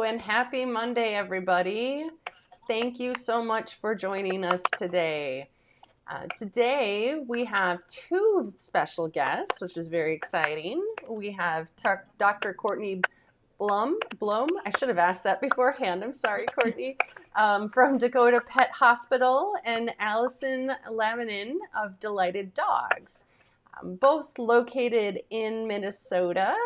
and happy Monday, everybody. Thank you so much for joining us today. Today, we have two special guests, which is very exciting. We have Dr. Courtney Blohm. I should have asked that beforehand. I'm sorry, Courtney. From Dakota Pet Hospital, and Allison Laminin of Delighted Dogs, both located in Minnesota.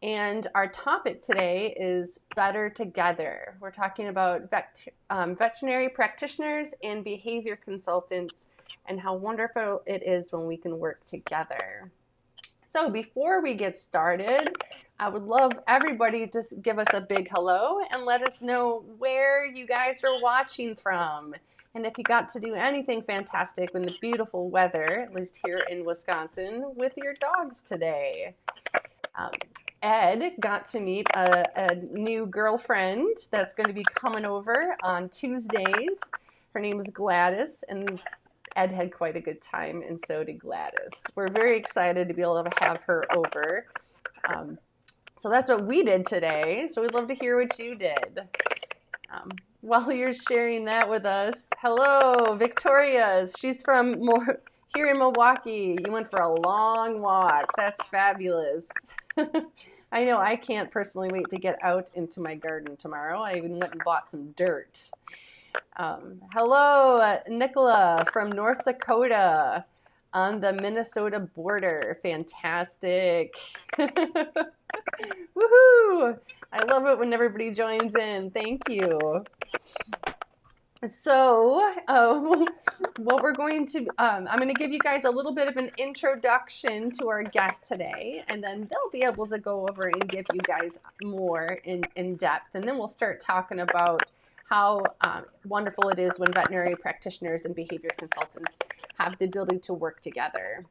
And our topic today is Better Together. We're talking about veterinary practitioners and behavior consultants and how wonderful it is when we can work together. So before we get started, I would love everybody to give us a big hello and let us know where you guys are watching from. And if you got to do anything fantastic in the beautiful weather, at least here in Wisconsin, with your dogs today. Ed got to meet a new girlfriend that's going to be coming over on Tuesdays. Her name is Gladys, and Ed had quite a good time, and so did Gladys. We're very excited to be able to have her over. So that's what we did today. So we'd love to hear what you did. While you're sharing that with us, hello, Victoria. She's from here in Milwaukee. You went for a long walk. That's fabulous. I know I can't personally wait to get out into my garden tomorrow. I even went and bought some dirt. Hello, Nicola from North Dakota on the Minnesota border. Fantastic. Woohoo! I love it when everybody joins in. Thank you. So, what we're going to, I'm going to give you guys a little bit of an introduction to our guest today, and then they'll be able to go over and give you guys more in depth, and then we'll start talking about how wonderful it is when veterinary practitioners and behavior consultants have the ability to work together.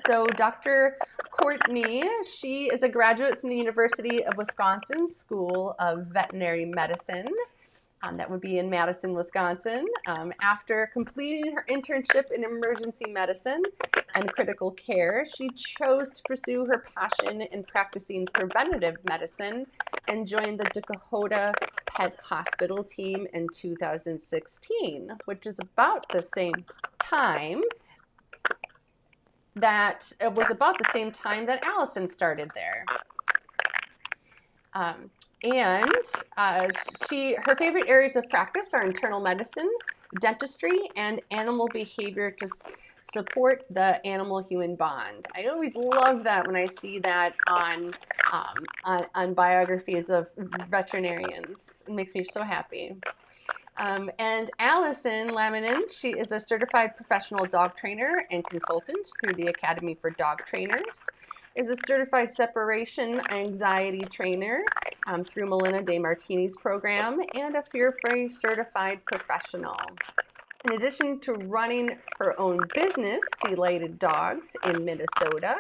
So Dr. Courtney, she is a graduate from the University of Wisconsin School of Veterinary Medicine. That would be in Madison, Wisconsin. After completing her internship in emergency medicine and critical care, she chose to pursue her passion in practicing preventative medicine and joined the Dakota Pet Hospital team in 2016, which is about the same time that Allison started there. Her favorite areas of practice are internal medicine, dentistry, and animal behavior to support the animal-human bond. I always love that when I see that on biographies of veterinarians. It makes me so happy. And Allison Laminin, she is a certified professional dog trainer and consultant through the Academy for Dog Trainers, is a certified separation anxiety trainer through Melina De Martini's program, and a fear-free certified professional. In addition to running her own business, Delighted Dogs, in Minnesota,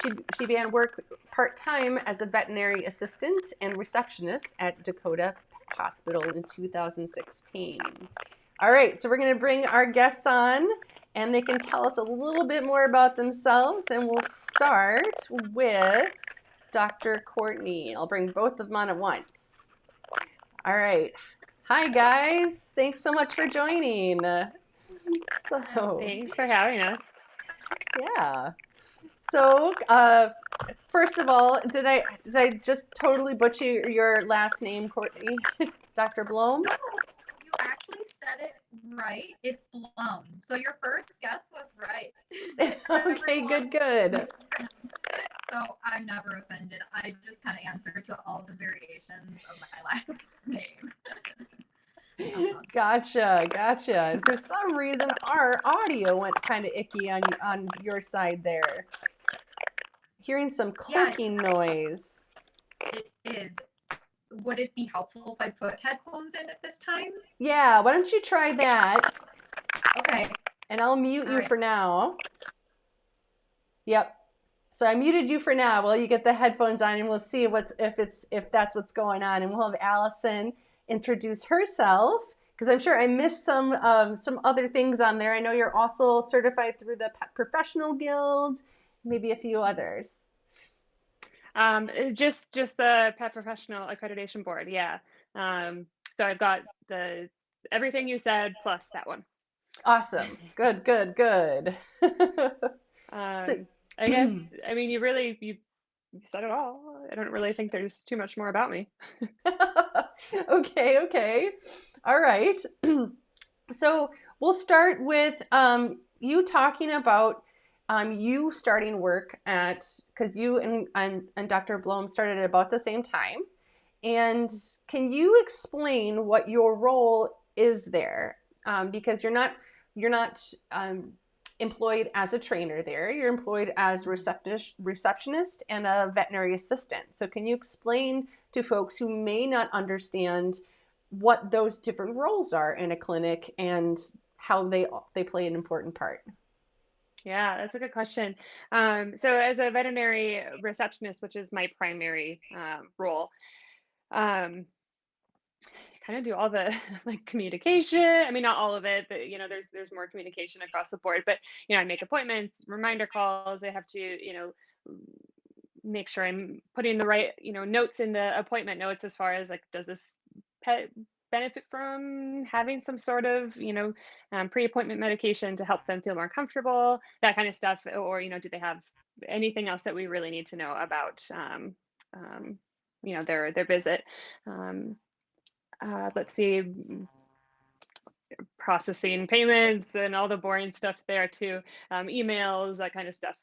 she began work part-time as a veterinary assistant and receptionist at Dakota Pet Hospital in 2016. All right, so we're going to bring our guests on, and they can tell us a little bit more about themselves, and we'll start with Dr. Courtney. I'll bring both of them on at once. All right. Hi, guys. Thanks so much for joining. Thanks for having us. Yeah. So, first of all, did I just totally butcher your last name, Courtney? Dr. Blohm? No, you actually said it right. It's Blohm. So your first guess was right. Okay, good. So I'm never offended. I just kind of answer to all the variations of my last name. Gotcha. For some reason, our audio went kind of icky on your side there. Hearing some clicking noise. It is. Would it be helpful if I put headphones in at this time? Yeah, why don't you try that? Okay. And I'll mute you for now. Yep. So I muted you for now while you get the headphones on, and we'll see if that's what's going on, and we'll have Allison introduce herself, because I'm sure I missed some other things on there. I know you're also certified through the Pet Professional Guild, maybe a few others. Just the Pet Professional Accreditation Board, yeah. So I've got the everything you said plus that one. Awesome. Good, good, good. So, Um, I guess, I mean, you said it all. I don't really think there's too much more about me. okay, okay. All right. So we'll start with you talking about you starting work at, because you and Dr. Blohm started at about the same time. And can you explain what your role is there? Because you're not employed as a trainer there. You're employed as a receptionist and a veterinary assistant. So can you explain to folks who may not understand what those different roles are in a clinic and how they play an important part? Yeah, that's a good question. So as a veterinary receptionist, which is my primary role, um, kind of do all the like communication. I mean, not all of it, but there's more communication across the board. But I make appointments, reminder calls. I have to, make sure I'm putting the right, notes in the appointment notes as far as like, does this pet benefit from having some sort of, pre-appointment medication to help them feel more comfortable, that kind of stuff, or do they have anything else that we really need to know about, um, their visit. Um, let's see, processing payments and all the boring stuff there too, emails, that kind of stuff.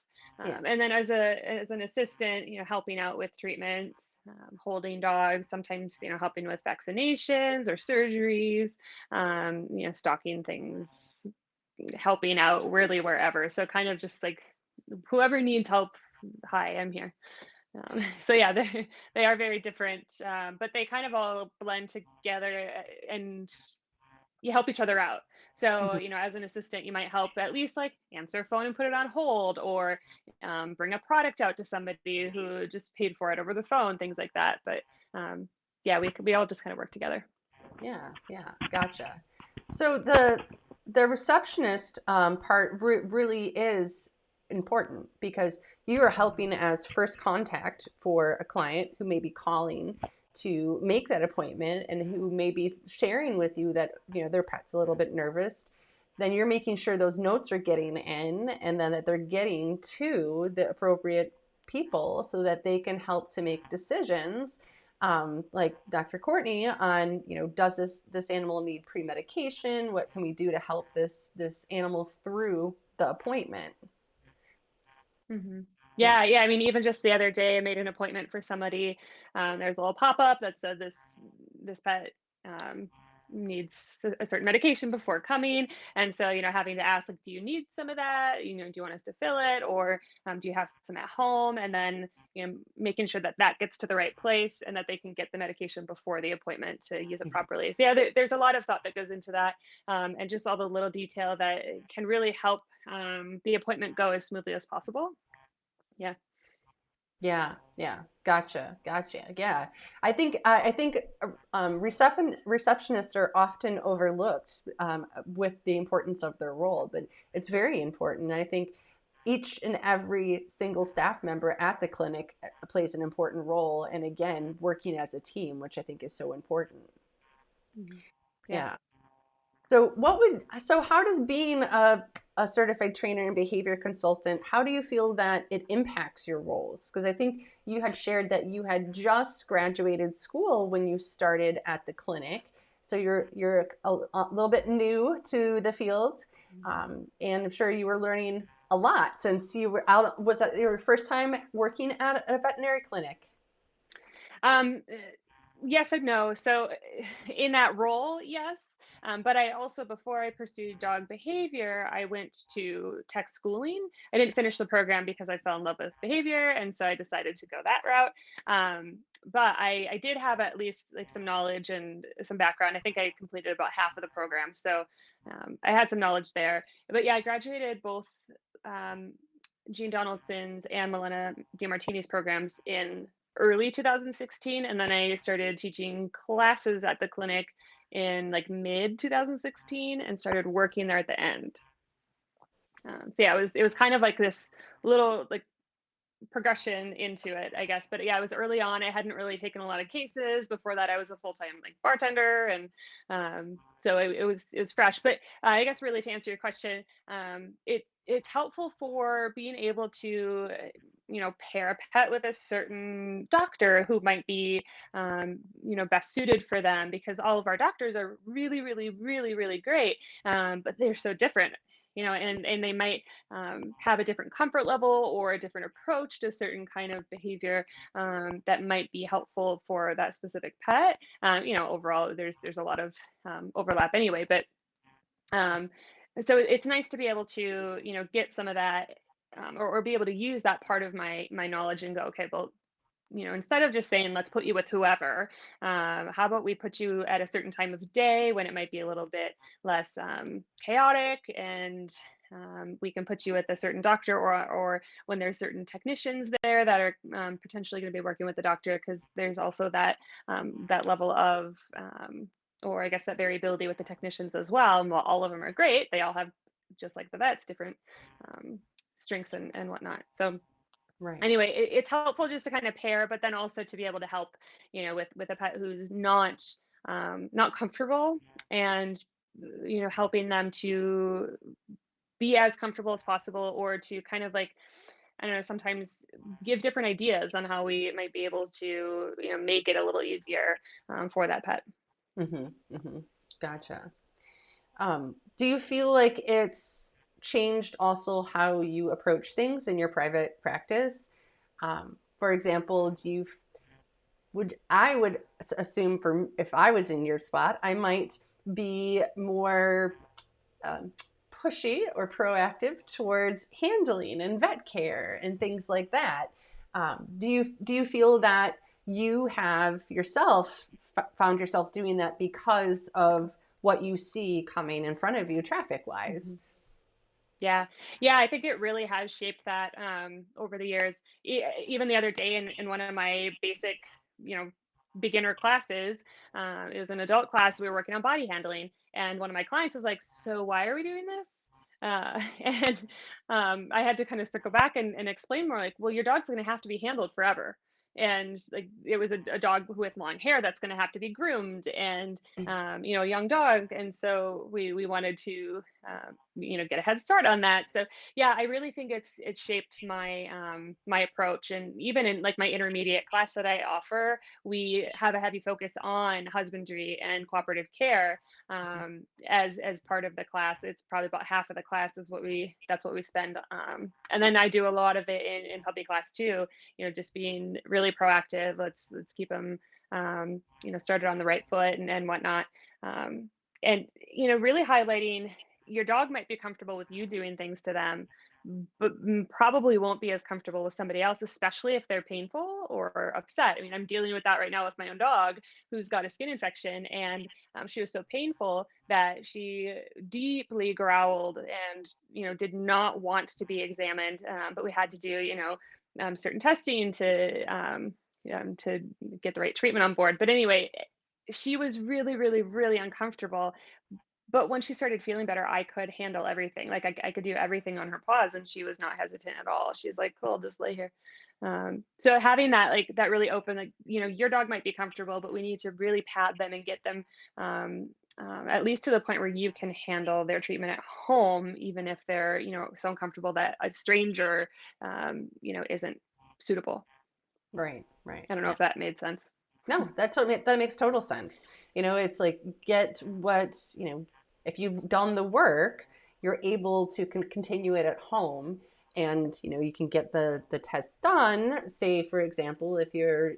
Yeah. And then as an assistant, helping out with treatments, holding dogs, sometimes helping with vaccinations or surgeries, stocking things, helping out really wherever. So kind of just like whoever needs help, hi, I'm here. So yeah, they are very different, but they kind of all blend together, and you help each other out. So, Mhm. as an assistant, you might help at least like answer a phone and put it on hold, or bring a product out to somebody who just paid for it over the phone, things like that. But yeah, we all just kind of work together. Yeah, yeah, gotcha. So the receptionist part really is important because you are helping as first contact for a client who may be calling to make that appointment and who may be sharing with you that their pet's a little bit nervous. Then you're making sure those notes are getting in and then that they're getting to the appropriate people so that they can help to make decisions, like Dr. Courtney, on does this animal need pre-medication? What can we do to help this animal through the appointment? hmm Yeah. Yeah, I mean, even just the other day, I made an appointment for somebody. There's a little pop up that said this pet um, needs a certain medication before coming, and so having to ask like, do you need some of that? Do you want us to fill it, or do you have some at home? And then making sure that that gets to the right place and that they can get the medication before the appointment to use it properly. So yeah, there's a lot of thought that goes into that, and just all the little detail that can really help the appointment go as smoothly as possible. Yeah. Yeah, yeah, gotcha, gotcha. Yeah, I think receptionists are often overlooked with the importance of their role, but it's very important. And I think each and every single staff member at the clinic plays an important role, and again, working as a team, which I think is so important. Mhm. Yeah. Yeah. So how does being a certified trainer and behavior consultant, how do you feel that it impacts your roles? Because I think you had shared that you had just graduated school when you started at the clinic. So you're a little bit new to the field, and I'm sure you were learning a lot since you were out. Was that your first time working at a veterinary clinic? Um, yes and no. So, in that role, yes. But I also, before I pursued dog behavior, I went to tech schooling. I didn't finish the program because I fell in love with behavior, and so I decided to go that route. But I did have at least like some knowledge and some background. I think I completed about half of the program, so I had some knowledge there. But yeah, I graduated both um, Gene Donaldson's and Milena DiMartini's programs in early 2016, and then I started teaching classes at the clinic in like mid 2016 and started working there at the end. So yeah, it was kind of like this little like progression into it, I guess. But yeah, it was early on. I hadn't really taken a lot of cases. Before that, I was a full-time like bartender, and so it was fresh. But I guess really to answer your question, it's helpful for being able to pair a pet with a certain doctor who might be best suited for them, because all of our doctors are really really really really great, but they're so different, and they might have a different comfort level or a different approach to certain kind of behavior that might be helpful for that specific pet. Overall, there's a lot of overlap anyway, but um, so it's nice to be able to get some of that, or be able to use that part of my knowledge and go, okay, well, instead of just saying, let's put you with whoever, how about we put you at a certain time of day when it might be a little bit less chaotic, and we can put you with a certain doctor, or when there's certain technicians there that are potentially going to be working with the doctor, because there's also that level of, or I guess that variability with the technicians as well. And while all of them are great, they all have, just like the vets, different um, strengths and whatnot. So Right. anyway, it's helpful just to kind of pair, but then also to be able to help, with a pet who's not comfortable, and helping them to be as comfortable as possible, or to kind of like, I don't know, sometimes give different ideas on how we might be able to make it a little easier for that pet. Mm-hmm. Mm-hmm. Gotcha. Do you feel like it's changed also how you approach things in your private practice? For example, I would assume, for if I was in your spot, I might be more um, pushy or proactive towards handling and vet care and things like that. Do you feel that you have yourself found yourself doing that because of what you see coming in front of you traffic wise? Mhm. Yeah. Yeah, I think it really has shaped that over the years. Even the other day in one of my basic, you know, beginner classes, it was an adult class. We were working on body handling, and one of my clients was like, "So why are we doing this?" And I had to kind of circle back and explain more, like, "Well, your dog's going to have to be handled forever." And like it was a dog with long hair that's going to have to be groomed, and a young dog, and so we wanted to get a head start on that. So yeah, I really think it's shaped my approach. And even in like my intermediate class that I offer, we have a heavy focus on husbandry and cooperative care as part of the class. It's probably about half of the class is that's what we spend, and then I do a lot of it in puppy class too, just being really proactive. Let's keep them started on the right foot and whatnot. um, and really highlighting your dog might be comfortable with you doing things to them, but probably won't be as comfortable with somebody else, especially if they're painful or upset. I mean, I'm dealing with that right now with my own dog who's got a skin infection, and she was so painful that she deeply growled and did not want to be examined. But we had to do certain testing to get the right treatment on board. But anyway, she was really, really, really uncomfortable. But when she started feeling better, I could handle everything. Like I could do everything on her paws, and she was not hesitant at all. She's like, "Cool, just lay here." So having that, like that really open, like your dog might be comfortable, but we need to really pad them and get them at least to the point where you can handle their treatment at home, even if they're so uncomfortable that a stranger isn't suitable. Right, right. I don't know Yeah. if that made sense. No, that makes total sense. It's like get what, if you've done the work, you're able to continue it at home, and you can get the test done. Say for example, if your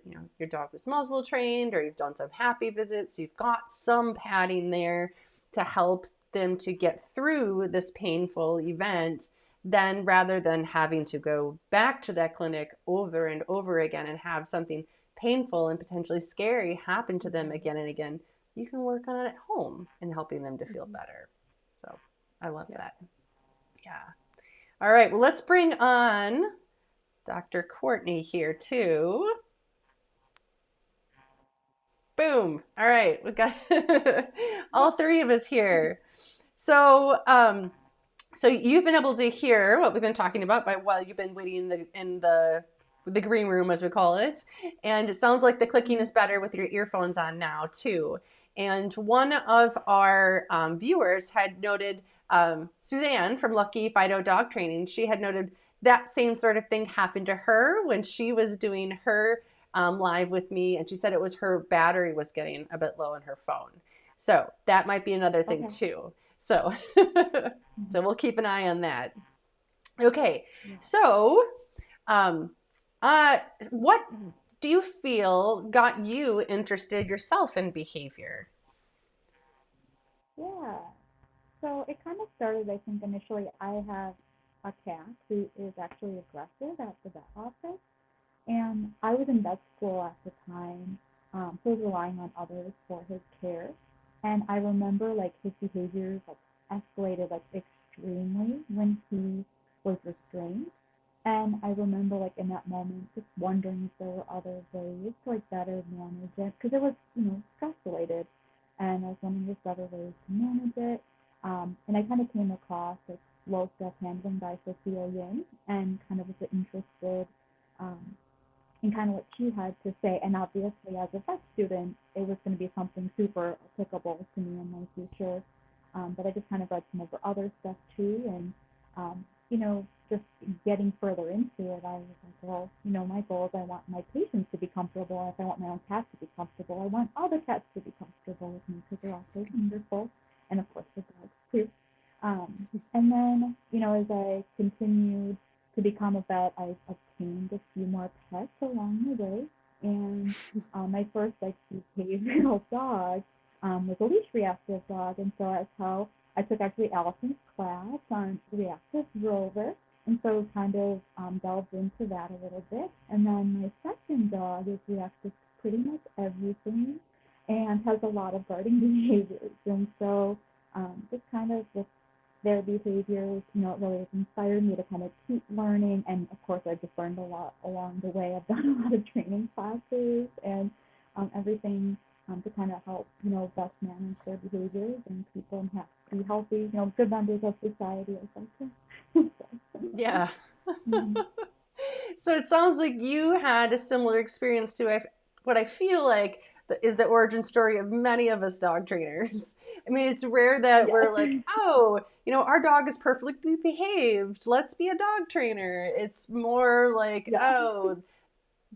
dog was muzzle trained, or you've done some happy visits, you've got some padding there to help them to get through this painful event, then rather than having to go back to that clinic over and over again and have something painful and potentially scary happen to them Mhm, again and again, you can work on it at home and helping them to feel mhm. better. So I love Yeah. that. Yeah. All right. Well, let's bring on Dr. Courtney here too. Boom. All right. We got all three of us here. So, So you've been able to hear what we've been talking about while you've been waiting in the green room, as we call it. And it sounds like the clicking is better with your earphones on now too. And one of our viewers had noted, Suzanne from Lucky Fido Dog Training, she had noted that same sort of thing happened to her when she was doing her live with me, and she said it was her battery was getting a bit low in her phone. So that might be another thing Okay. too. So so we'll keep an eye on that. Okay, Yeah. so um, what do you feel got you interested yourself in behavior? Yeah. So it kind of started, I think, initially. I have a cat who is actually aggressive at the vet office. And I was in vet school at the time, so I was relying on others for his care. And I remember like his behaviors like escalated like extremely when he was restrained. And I remember like in that moment just wondering if there were other ways to like better manage it because it was, stress related. And I was wondering if there were better ways to manage it. And I kind of came across like low stress handling by Sophia Yin and kind of was interested um, and kind of what she had to say. And obviously, as a vet student, it was going to be something super applicable to me in my future. But I just kind of read some of her other stuff too. And, just getting further into it, I was like, well, my goal is I want my patients to be comfortable. And if I want my own cats to be comfortable, I want all the cats to be comfortable with me because they're all so wonderful. And of course, the dogs too. And then, as I continued to become a vet, I obtained a few more pets along the way. And my first like behavioral dog was a leash reactive dog, and so that's how I took actually Allison's class on reactive rover, and so kind of delved into that a little bit. And then my second dog is reactive to pretty much everything, and has a lot of guarding behaviors, and so just kind of with their behaviors, it really has inspired me to kind of keep learning. And of course, I've just learned a lot along the way. I've done a lot of training classes and everything to kind of help, best manage their behaviors and keep them be healthy, good members of society, I think. Yeah. Mhm. So it sounds like you had a similar experience to what I feel like is the origin story of many of us dog trainers. I mean, it's rare that we're like, Yes. oh, our dog is perfectly behaved. Let's be a dog trainer. It's more like, Yeah. oh,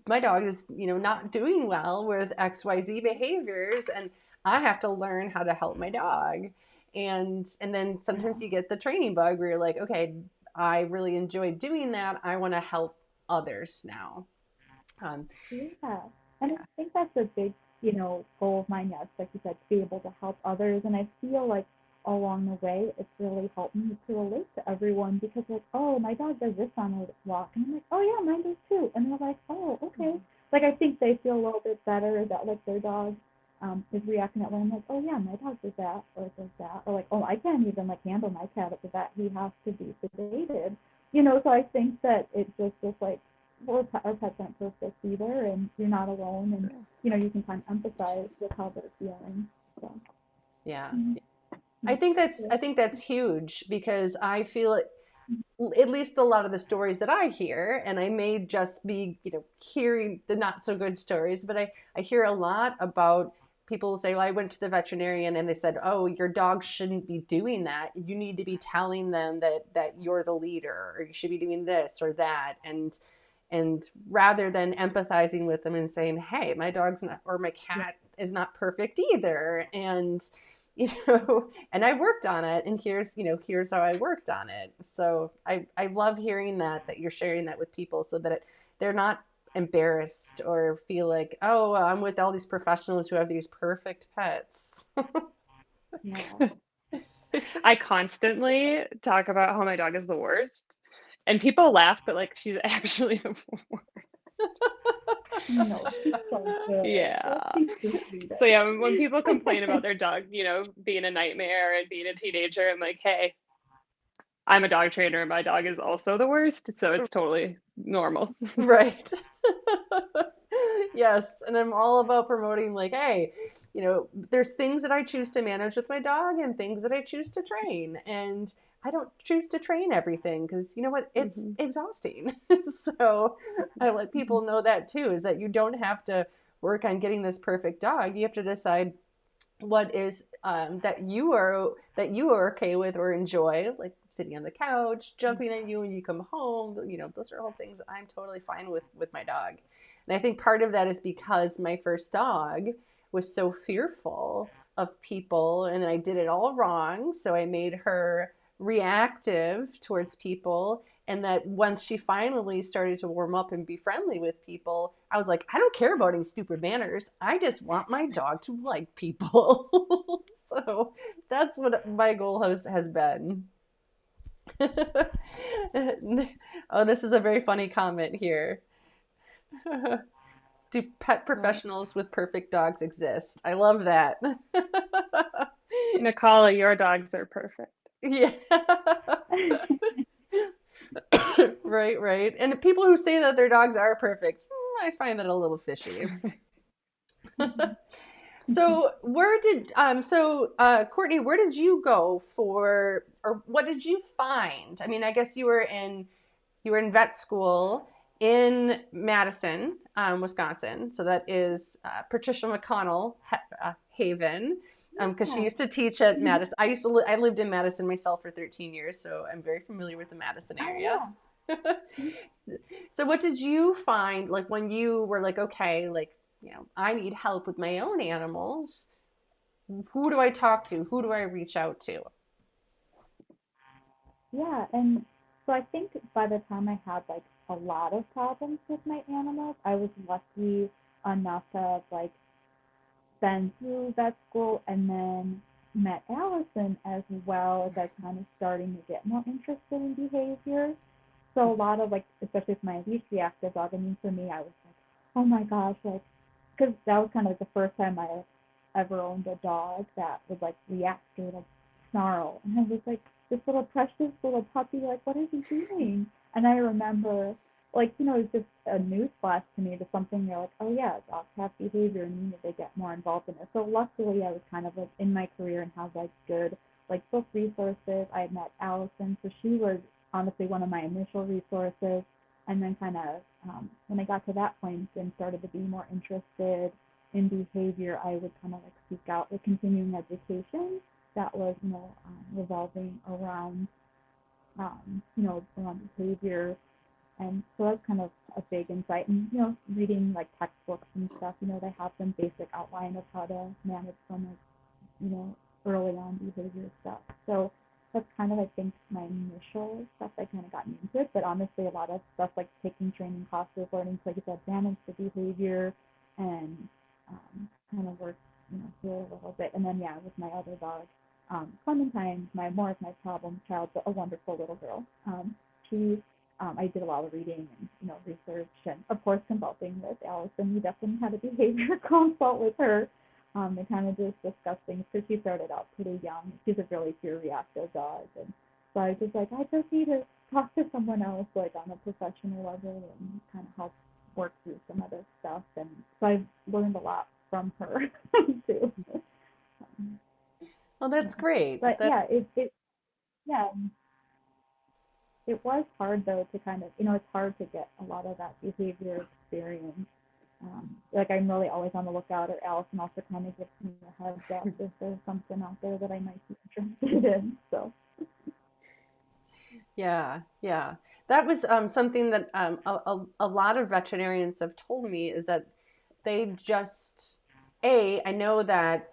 my dog is, not doing well with XYZ behaviors, and I have to learn how to help my dog. And then sometimes Yeah. you get the training bug where you're like, okay, I really enjoy doing that. I want to help others now. Um, Yeah. And I yeah. think that's a big, goal of mine, yes, like you said, to be able to help others. And I feel like along the way, it's really helped me to relate to everyone because, like, oh, my dog does this on a walk. And I'm like, oh, yeah, mine does too. And they're like, oh, okay. Like, I think they feel a little bit better that, like, their dog is reacting that way. I'm like, oh, yeah, my dog does that or does that. Or, like, oh, I can't even, like, handle my cat at the vet. He has to be sedated. So I think that it just like, well, our pets aren't perfect either, and you're not alone, and you can kind of empathize with how they're feeling. So, Yeah. mm-hmm. I think that's huge because I feel it, at least a lot of the stories that I hear, and I may just be, hearing the not so good stories, but I hear a lot about people say, well, I went to the veterinarian and they said, oh, your dog shouldn't be doing that. You need to be telling them that you're the leader, or you should be doing this or that. And rather than empathizing with them and saying, hey, my dog's not, or my Yeah, cat is not perfect either. And I worked on it, and here's how I worked on it. So I love hearing that you're sharing that with people so that they're not embarrassed or feel like, oh, I'm with all these professionals who have these perfect pets. yeah, I constantly talk about how my dog is the worst, and people laugh, but like she's actually the worst. no, she's so good. Yeah. She's the sweetest. So yeah, when people complain about their dog, being a nightmare and being a teenager, I'm like, hey, I'm a dog trainer and my dog is also the worst, so it's totally normal. Right. Yes, and I'm all about promoting like, hey, there's things that I choose to manage with my dog and things that I choose to train. And I don't choose to train everything because you know what? It's Mm-hmm. exhausting. So I let people know that too, is that you don't have to work on getting this perfect dog. You have to decide what is that you are okay with or enjoy, like sitting on the couch, jumping on you when you come home. You know, those are all things I'm totally fine with my dog. And I think part of that is because my first dog was so fearful of people, and I did it all wrong. So I made her reactive towards people, and that once she finally started to warm up and be friendly with people, I was like, I don't care about any stupid manners. I just want my dog to like people. So that's what my goal has been. Oh, this is a very funny comment here. Do pet What? professionals with perfect dogs exist? I love that. Nicole, your dogs are perfect. Yeah. Right, right. And people who say that their dogs are perfect, I find that a little fishy. So Courtney, where did you go for, or what did you find? I mean, I guess you were in vet school in Madison, Wisconsin. So that is Patricia McConnell Haven, because she Yeah. used to teach at Madison. I lived in Madison myself for 13 years, so I'm very familiar with the Madison Oh area. yeah. So what did you find, like when you were like, okay, like, you know, I need help with my own animals. Who do I talk to? Who do I reach out to? Yeah, and so I think by the time I had like a lot of problems with my animals, I was lucky enough to have like been through vet school and then met Allison as well as I kind of starting to get more interested in behavior. So a lot of like, especially with my least reactive dog, I mean, for me, I was like, oh my gosh, like, because that was kind of like the first time I ever owned a dog that would like react or like snarl. And I was like, this little precious little puppy, like, what is he doing? And I remember, like, it's just a news flash to me to something you're like, oh yeah, dogs have behavior and you need to get more involved in it. So luckily I was kind of like in my career and have like good like book resources. I had met Allison, so she was honestly one of my initial resources. And then kind of when I got to that point and started to be more interested in behavior, I would kind of like seek out the continuing education that was, revolving around behavior. And so that's kind of a big insight. And, reading like textbooks and stuff, they have some basic outline of how to manage some like, early on behavior stuff. So that's kind of, I think, my initial stuff that kind of got me into it. But honestly, a lot of stuff like taking training classes, learning to, like you said, manage the behavior and kind of work, through it a little bit. And then, yeah, with my other dog, Clementine, more of my problem child, but a wonderful little girl. I did a lot of reading and, research and, of course, consulting with Allison. We definitely had a behavior consult with her and kind of just discuss things because she started out pretty young. She's a really fear reactive dog. And so I was just like, I just need to talk to someone else, like on a professional level and kind of help work through some other stuff. And so I've learned a lot from her, too. Well, Yeah. that's great. But That yeah, yeah, it was hard though to kind of, it's hard to get a lot of that behavior experience. Like I'm really always on the lookout, or Allison also kind of gives me a heads up if there's something out there that I might be interested in. So Yeah, yeah. That was something that a lot of veterinarians have told me, is that they just, I know that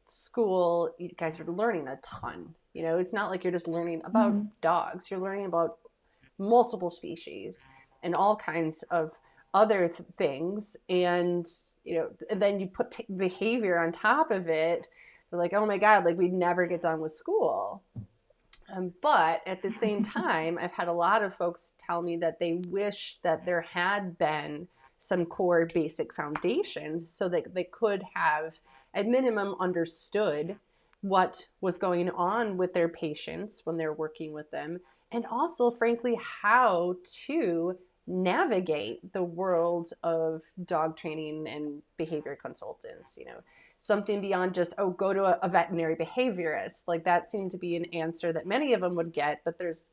school, you guys are learning a ton. You know, it's not like you're just learning about mm-hmm. dogs, you're learning about multiple species and all kinds of other things. And, and then you put behavior on top of it. They're like, oh my God, like we'd never get done with school. But at the same time, I've had a lot of folks tell me that they wish that there had been some core basic foundations so that they could have, at minimum, understood what was going on with their patients when they're working with them, and also, frankly, how to navigate the world of dog training and behavior consultants? Something beyond just, oh, go to a veterinary behaviorist. Like that seemed to be an answer that many of them would get, but there's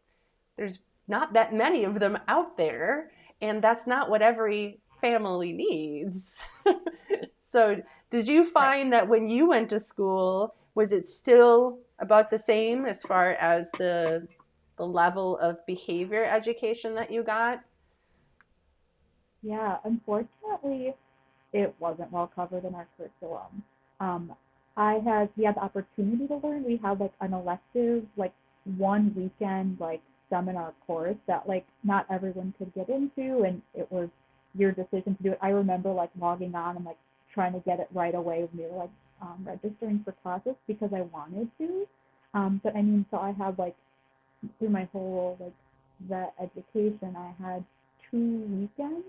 not that many of them out there, and that's not what every family needs. So did you find that when you went to school, was it still about the same as far as the level of behavior education that you got? Yeah, unfortunately, it wasn't well covered in our curriculum. Um, we had the opportunity to learn. We had like an elective, like one weekend, like seminar course that like not everyone could get into, and it was your decision to do it. I remember like logging on and like trying to get it right away when we were like registering for classes because I wanted to. But I mean, so I had like through my whole like vet education, I had 2 weekends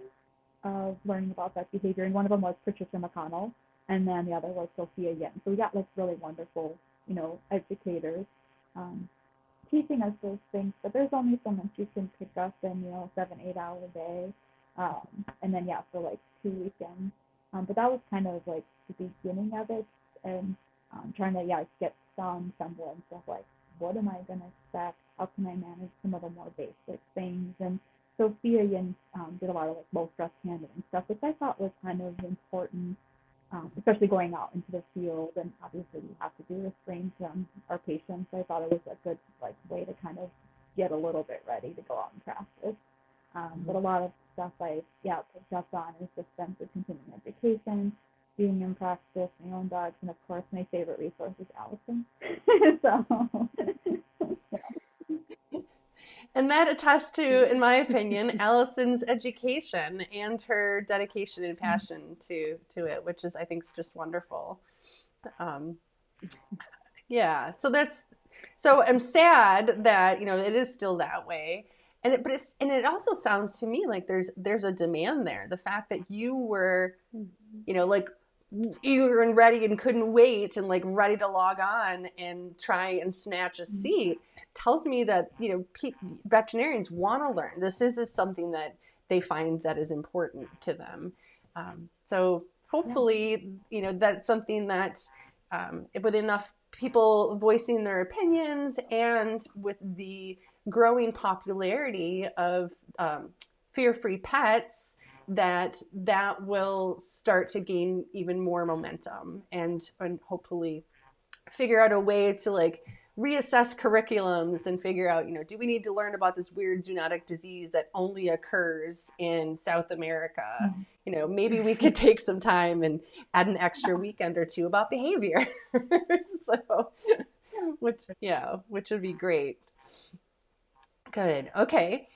of learning about vet behavior, and one of them was Patricia McConnell, and then the other was Sophia Yin. So we got like really wonderful, educators um, teaching us those things. But there's only so much you can pick up in 7 8 hour day, and then yeah, for like 2 weekends. But that was kind of like the beginning of it, and trying to get some semblance of like what am I gonna expect? How can I manage some of the more basic things? And Sophia Yin did a lot of like low stress handling stuff, which I thought was kind of important, especially going out into the field. And obviously, we have to do restraints on our patients. So I thought it was a good like way to kind of get a little bit ready to go out and practice. But a lot of stuff I picked up on is just then for continuing education, being in practice, my own dogs, and of course my favorite resource is Allison. So And that attests to, in my opinion, Allison's education and her dedication and passion to it, which is, I think, is just wonderful. Um, yeah. So I'm sad that it is still that way, and it also sounds to me like there's a demand there. The fact that you were, like eager and ready and couldn't wait and like ready to log on and try and snatch a seat tells me that veterinarians want to learn. This is something that they find that is important to them. So hopefully that's something that with enough people voicing their opinions and with the growing popularity of fear-free pets, that will start to gain even more momentum and hopefully figure out a way to like reassess curriculums and figure out, do we need to learn about this weird zoonotic disease that only occurs in South America? Maybe we could take some time and add an extra weekend or two about behavior. So, which would be great. Good. Okay.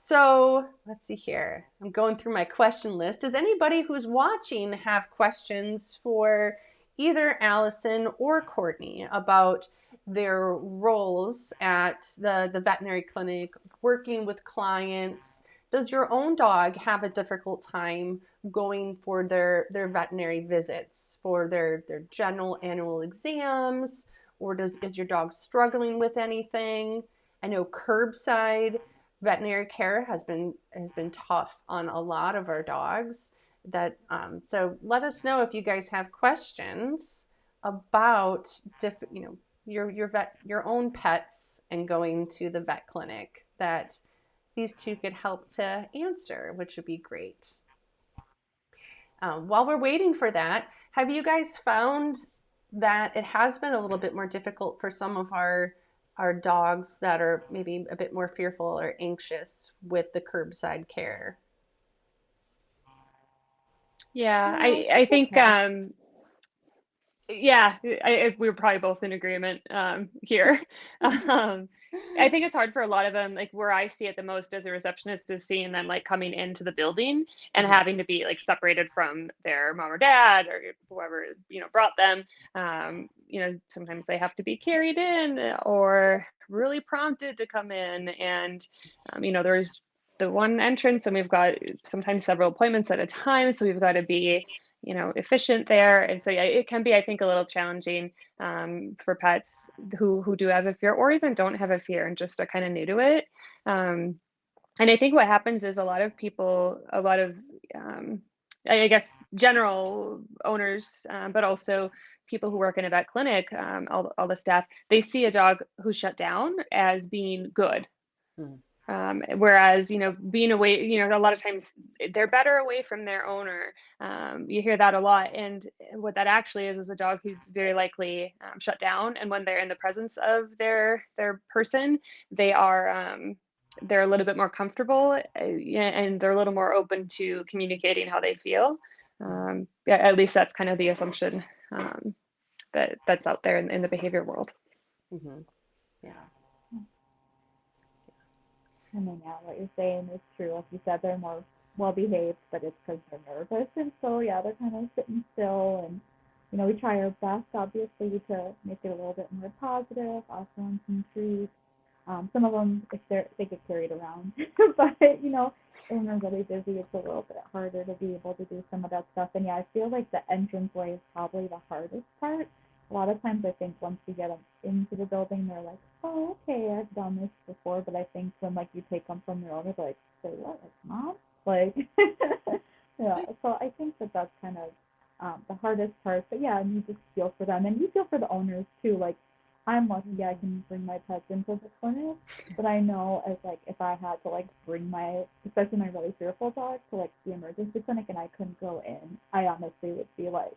So let's see here. I'm going through my question list. Does anybody who's watching have questions for either Allison or Courtney about their roles at the veterinary clinic, working with clients? Does your own dog have a difficult time going for their veterinary visits, for their general annual exams? Or is your dog struggling with anything? I know curbside veterinary care has been tough on a lot of our dogs. So let us know if you guys have questions about your own pets and going to the vet clinic that these two could help to answer, which would be great. While we're waiting for that, have you guys found that it has been a little bit more difficult for some of our dogs that are maybe a bit more fearful or anxious with the curbside care? Yeah, I think yeah, we're probably both in agreement here. I think it's hard for a lot of them. Like where I see it the most as a receptionist is seeing them like coming into the building and having to be like separated from their mom or dad or whoever brought them. Sometimes they have to be carried in or really prompted to come in, and there's the one entrance, and we've got sometimes several appointments at a time, so we've got to be efficient there. And so yeah, it can be, I think, a little challenging for pets who do have a fear or even don't have a fear and just are kind of new to it. And I think what happens is a lot of people, a lot of, um, I guess, general owners, but also people who work in a vet clinic, all the staff, they see a dog who's shut down as being good. Mm. Whereas, being away, a lot of times they're better away from their owner. You hear that a lot. And what that actually is a dog who's very likely shut down. And when they're in the presence of their person, they are, they're a little bit more comfortable, yeah, and they're a little more open to communicating how they feel. Yeah, at least that's kind of the assumption that's out there in the behavior world. Mm-hmm. Yeah. And then, yeah, what you're saying is true. Like you said, they're more well behaved, but it's because they're nervous. And so, yeah, they're kind of sitting still. And, we try our best, obviously, to make it a little bit more positive, offer them some treats. Some of them, if they get carried around. But, when they're really busy, it's a little bit harder to be able to do some of that stuff. And, yeah, I feel like the entrance way is probably the hardest part. A lot of times I think once you get them into the building, they're like, oh, okay, I've done this before. But I think when, like, you take them from their owner, they're like, say what, like, mom? Like, yeah, so I think that's kind of the hardest part. But, yeah, and you just feel for them. And you feel for the owners, too. Like, I'm lucky I can bring my pets into the clinic, but I know as like if I had to like bring especially my really fearful dog to like the emergency clinic and I couldn't go in, I honestly would be like,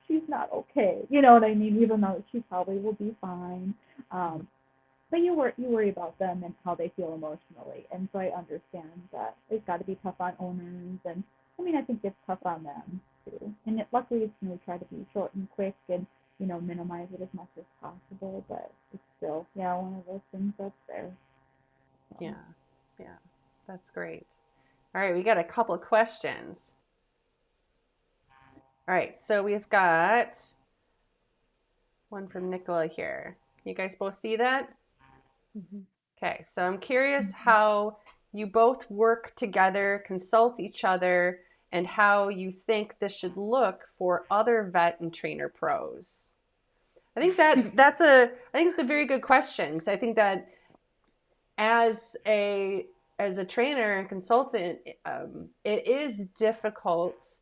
she's not okay. You know what I mean? Even though she probably will be fine. But you worry about them and how they feel emotionally, and so I understand that it's got to be tough on owners, and I mean I think it's tough on them too. And luckily it's try to be short and quick and minimize it as much as possible, but it's still one of those things that's there. So. Yeah. Yeah. That's great. All right, we got a couple of questions. All right, so we've got one from Nicola here. Can you guys both see that? Mm-hmm. Okay, so I'm curious how you both work together, consult each other, and how you think this should look for other vet and trainer pros. I think I think it's a very good question because I think that as a trainer and consultant, it is difficult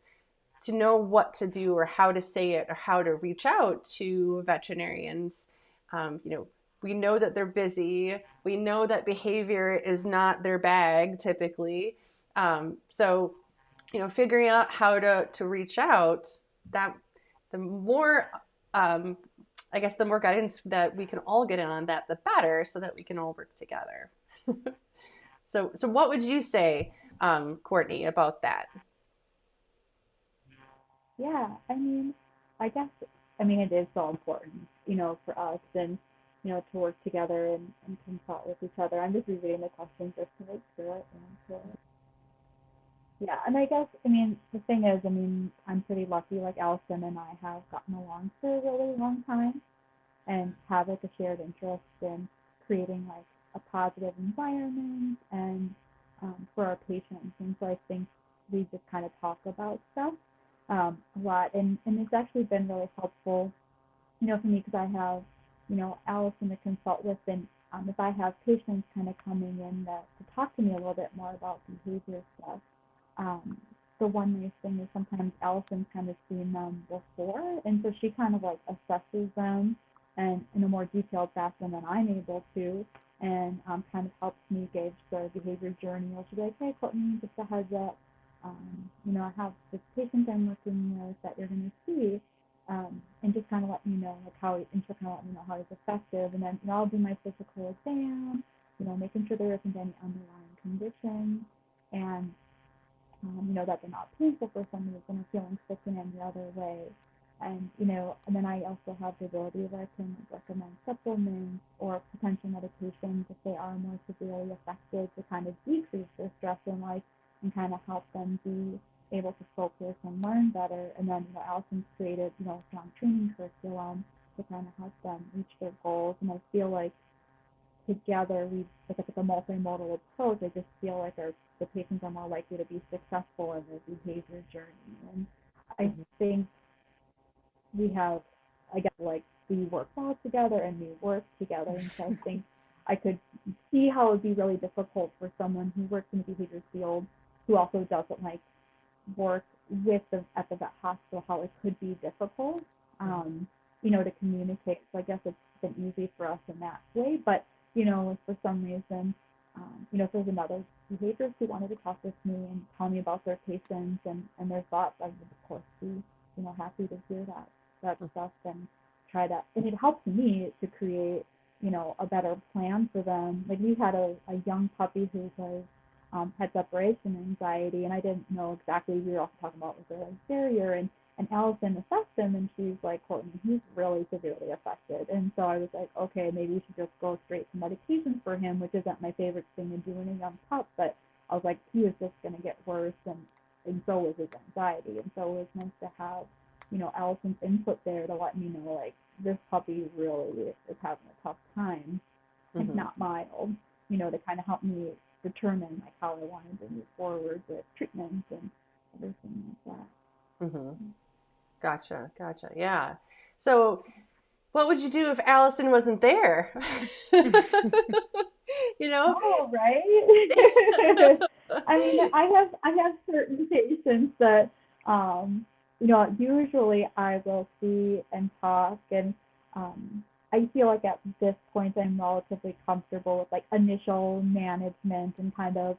to know what to do or how to say it or how to reach out to veterinarians. We know that they're busy. We know that behavior is not their bag typically. So, figuring out how to reach out, that the more, I guess, the more guidance that we can all get in on that, the better, so that we can all work together. So what would you say, Courtney, about that? Yeah, I guess it is so important, for us and to work together and consult with each other. I'm just rereading the questions just to make sure I answer it. Yeah, and I guess the thing is, I'm pretty lucky. Like Allison and I have gotten along for a really long time, and have like a shared interest in creating like a positive environment and for our patients. And so I think we just kind of talk about stuff a lot, and it's actually been really helpful, for me because I have, Allison to consult with, and if I have patients kind of coming in to talk to me a little bit more about behavior stuff, um, the one nice thing is sometimes Allison's kind of seen them before, and so she kind of like assesses them and in a more detailed fashion than I'm able to, and kind of helps me gauge their behavior journey. Or she'll be like, hey, Courtney, just a heads up, I have this patient I'm working with that you're going to see, and just kind of let me know like how, and she'll kind of let me know how it's effective, and then I'll do my physical exam, making sure there isn't any underlying conditions, and that they're not painful for some reason or feeling sick in any other way. And then I also have the ability that I can recommend supplements or potential medications if they are more severely affected to kind of decrease their stress in life and kind of help them be able to focus and learn better. And then, Allison's created, a strong training curriculum to kind of help them reach their goals. And I feel like together we like it's a multimodal approach. I just feel like the patients are more likely to be successful in their behavior journey. And I think we have, I guess, like we work well together and we work together. And so I think I could see how it would be really difficult for someone who works in the behavior field who also doesn't like work with at the vet hospital, how it could be difficult, to communicate. So I guess it's been easy for us in that way. But, if for some reason, if there's another behaviorist who wanted to talk with me and tell me about their patients and their thoughts, I would of course be, happy to hear that stuff and try that. And it helps me to create, a better plan for them. Like we had a young puppy who had separation anxiety, and I didn't know exactly. We were also talking about was there a barrier, and Allison assessed him, and she's like, Courtney, he's really severely affected. And so I was like, okay, maybe we should just go straight to medication for him, which isn't my favorite thing to do in a young pup, but I was like, he was just going to get worse, and so was his anxiety. And so it was nice to have, Allison's input there to let me know, like, this puppy really is having a tough time. It's not mild, to kind of help me determine like how I wanted to move forward with treatment and everything like that. Gotcha. Yeah. So what would you do if Allison wasn't there? Oh, right. I mean, I have certain patients that usually I will see and talk, and I feel like at this point I'm relatively comfortable with like initial management and kind of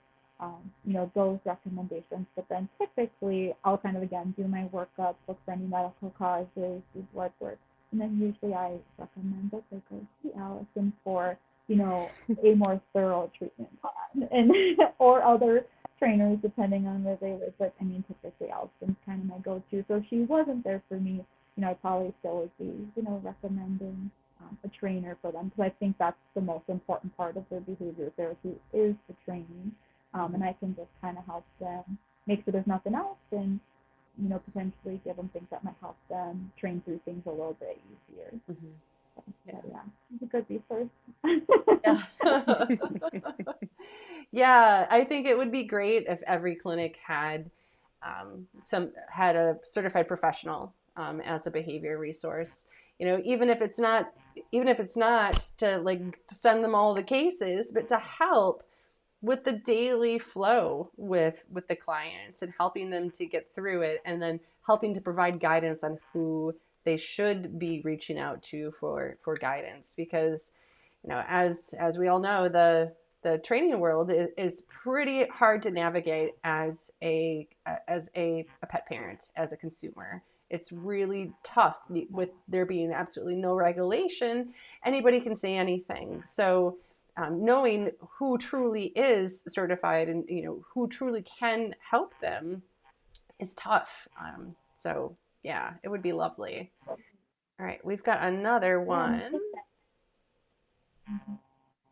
those recommendations. But then typically I'll kind of again do my workup, look for any medical causes, do blood work, and then usually I recommend that they go see Allison for a more thorough treatment plan, and or other trainers depending on where they live. But I mean, typically Allison's kind of my go-to. So if she wasn't there for me, I probably still would be recommending a trainer for them, because I think that's the most important part of their behavior therapy is the training, and I can just kind of help them make sure there's nothing else, and potentially give them things that might help them train through things a little bit easier. Yeah, it's a good resource. Yeah, I think it would be great if every clinic had had a certified professional as a behavior resource. Even if it's not to like send them all the cases, but to help with the daily flow with the clients and helping them to get through it, and then helping to provide guidance on who they should be reaching out to for guidance. Because as we all know, the training world is pretty hard to navigate as a pet parent, as a consumer. It's really tough with there being absolutely no regulation. Anybody can say anything. So knowing who truly is certified and who truly can help them is tough. So yeah, it would be lovely. All right, we've got another one.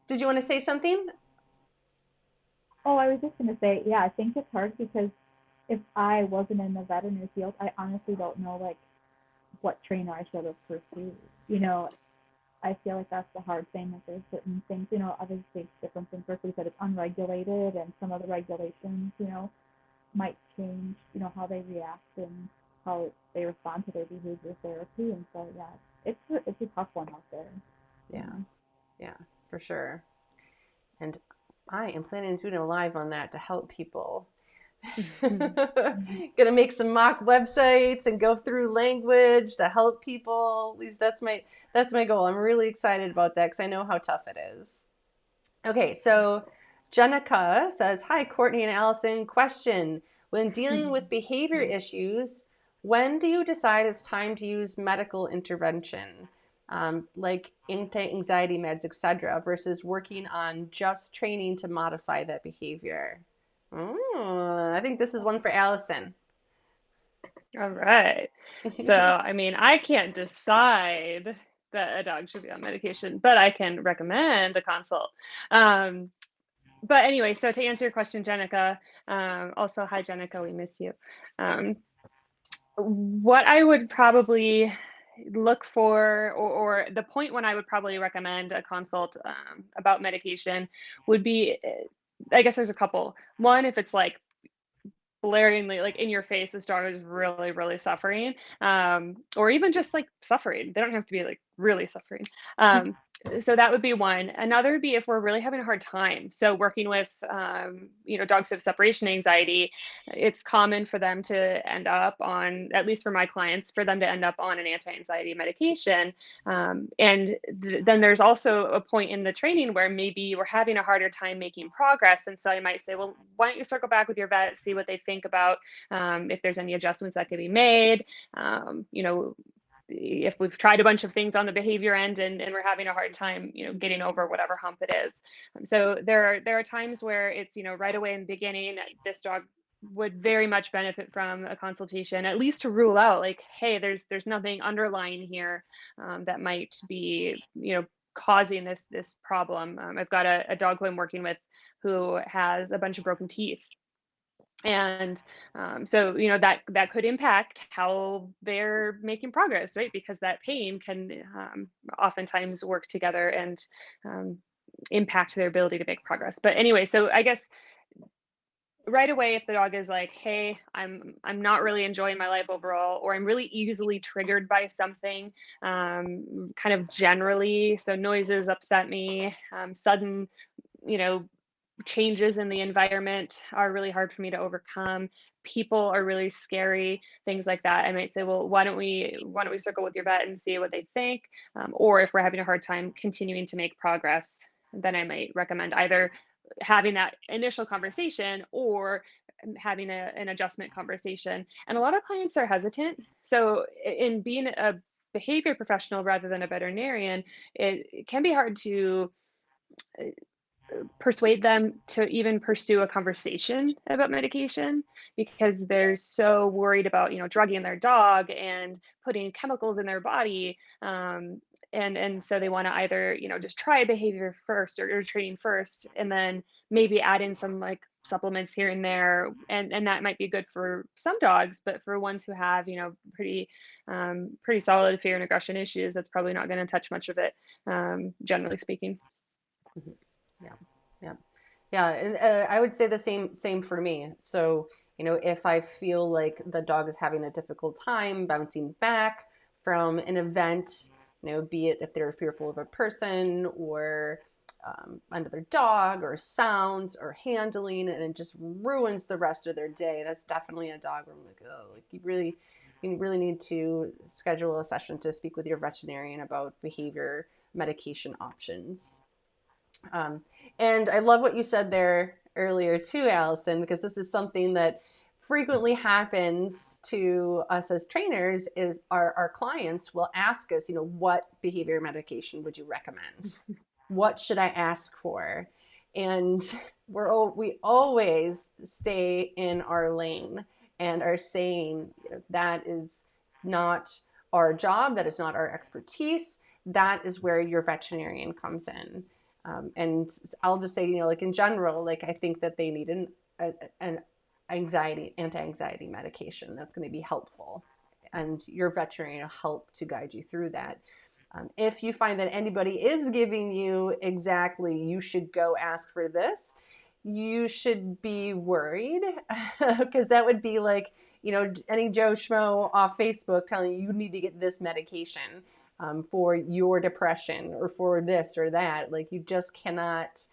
Did you want to say something? Oh, I was just going to say, yeah, I think it's hard because if I wasn't in the veterinary field, I honestly don't know like what trainer I should have pursued. I feel like that's the hard thing, that there's certain things, obviously it's different things. First, we said it's unregulated, and some of the regulations, might change, how they react and how they respond to their behavior therapy. And so, yeah, it's a tough one out there. Yeah, for sure. And I am planning to do a live on that to help people. Gonna make some mock websites and go through language to help people. At least that's my goal. I'm really excited about that because I know how tough it is. Okay, so Jenica says, hi, Courtney and Allison. Question: when dealing with behavior issues, when do you decide it's time to use medical intervention, like anti-anxiety meds, etc., versus working on just training to modify that behavior? I think this is one for Allison. All right. So, I mean, I can't decide that a dog should be on medication, but I can recommend a consult. But anyway, so to answer your question, Jenica, also, hi, Jenica, we miss you. What I would probably look for, or the point when I would probably recommend a consult about medication would be, I guess there's a couple. One, if it's like blaringly like in your face, this dog is really, really suffering, or even just like suffering. They don't have to be like really suffering. So that would be one. Another would be if we're really having a hard time. So working with, dogs who have separation anxiety, it's common for them to end up on, at least for my clients, for them to end up on an anti-anxiety medication. Then there's also a point in the training where maybe we're having a harder time making progress. And so I might say, well, why don't you circle back with your vet, see what they think about if there's any adjustments that could be made. If we've tried a bunch of things on the behavior end and we're having a hard time, getting over whatever hump it is. So there are times where it's, right away in the beginning, this dog would very much benefit from a consultation, at least to rule out like, hey, there's nothing underlying here that might be, causing this problem. I've got a dog who I'm working with who has a bunch of broken teeth. And so that could impact how they're making progress, right? Because that pain can oftentimes work together and impact their ability to make progress. But anyway, so I guess right away, if the dog is like, hey, I'm not really enjoying my life overall, or I'm really easily triggered by something, kind of generally, so noises upset me, sudden changes in the environment are really hard for me to overcome. People are really scary, things like that. I might say, well, why don't we circle with your vet and see what they think? Or if we're having a hard time continuing to make progress, then I might recommend either having that initial conversation or having an adjustment conversation. And a lot of clients are hesitant. So in being a behavior professional rather than a veterinarian, it can be hard to persuade them to even pursue a conversation about medication because they're so worried about drugging their dog and putting chemicals in their body, and so they want to either just try behavior first or training first and then maybe add in some like supplements here and there, and that might be good for some dogs, but for ones who have pretty solid fear and aggression issues, that's probably not going to touch much of it, generally speaking. Yeah, yeah, yeah. And I would say the same for me. So, if I feel like the dog is having a difficult time bouncing back from an event, be it if they're fearful of a person or another dog or sounds or handling, and it just ruins the rest of their day, that's definitely a dog where I'm like, oh, like you really need to schedule a session to speak with your veterinarian about behavior medication options. And I love what you said there earlier too, Allison, because this is something that frequently happens to us as trainers is our clients will ask us, what behavior medication would you recommend? What should I ask for? And we always stay in our lane and are saying that is not our job, that is not our expertise, that is where your veterinarian comes in. And I'll just say, like in general, like I think that they need an anti-anxiety medication that's going to be helpful, and your veterinarian will help to guide you through that. If you find that anybody is giving you exactly, you should go ask for this, you should be worried because that would be like, any Joe Schmo off Facebook telling you need to get this medication for your depression or for this or that. Like you just cannot,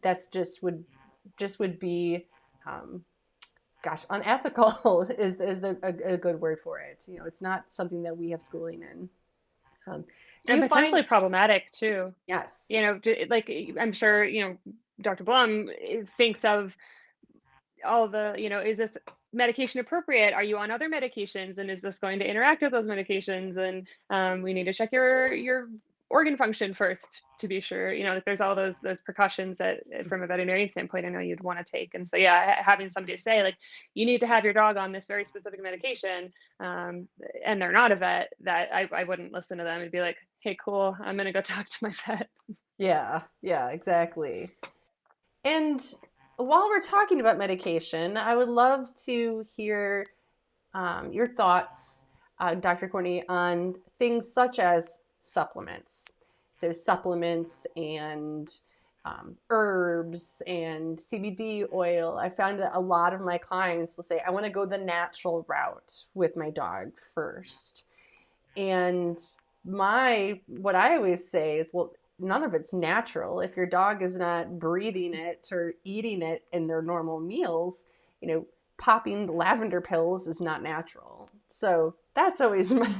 that's just would be, unethical is a good word for it. It's not something that we have schooling in. And potentially problematic too. Yes. Like I'm sure, Dr. Blohm thinks of all the, is this medication appropriate? Are you on other medications? And is this going to interact with those medications? And we need to check your organ function first to be sure, that there's all those precautions that from a veterinarian standpoint, I know you'd want to take. And so, yeah, having somebody say like, you need to have your dog on this very specific medication, and they're not a vet, that I wouldn't listen to them and be like, hey, cool, I'm going to go talk to my vet. Yeah, exactly. And while we're talking about medication, I would love to hear your thoughts, Dr. Courtney, on things such as supplements. So supplements and herbs and CBD oil. I found that a lot of my clients will say, I want to go the natural route with my dog first. And what I always say is, well, none of it's natural. If your dog is not breathing it or eating it in their normal meals, you know, popping lavender pills is not natural. So that's always my,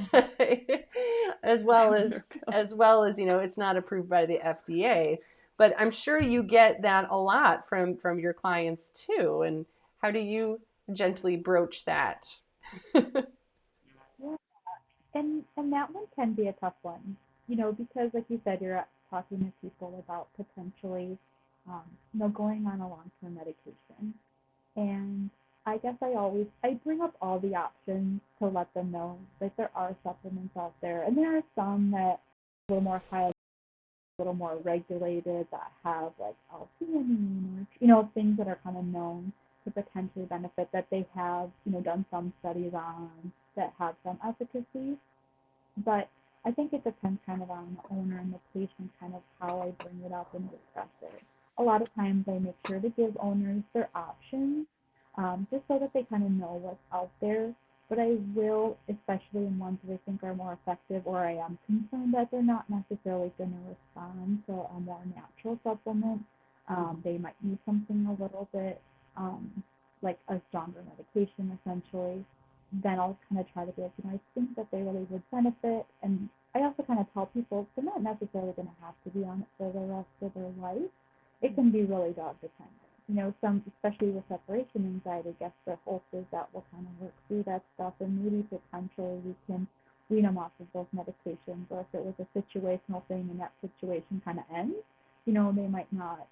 as well Lavender as, pill. it's not approved by the FDA. But I'm sure you get that a lot from your clients too. And how do you gently broach that? Yeah. And that one can be a tough one, because like you said, you're talking to people about potentially, going on a long-term medication. And I guess I bring up all the options to let them know that there are supplements out there, and there are some that are a little more high, a little more regulated, that have like L-theanine, or things that are kind of known to potentially benefit, that they have done some studies on, that have some efficacy. But I think it depends kind of on the owner and the patient, kind of how I bring it up and discuss it. A lot of times I make sure to give owners their options, just so that they kind of know what's out there. But I will, especially in ones that I think are more effective, or I am concerned that they're not necessarily going to respond to a more natural supplement. They might need something a little bit, um, like a stronger medication, essentially. Then I'll kind of try to be like, I think that they really would benefit. And I also kind of tell people they're not necessarily going to have to be on it for the rest of their life. It can be really dog dependent. Some, especially with separation anxiety, I guess the hope is that we'll kind of work through that stuff, and maybe potentially we can wean them off of those medications. Or if it was a situational thing and that situation kind of ends, they might not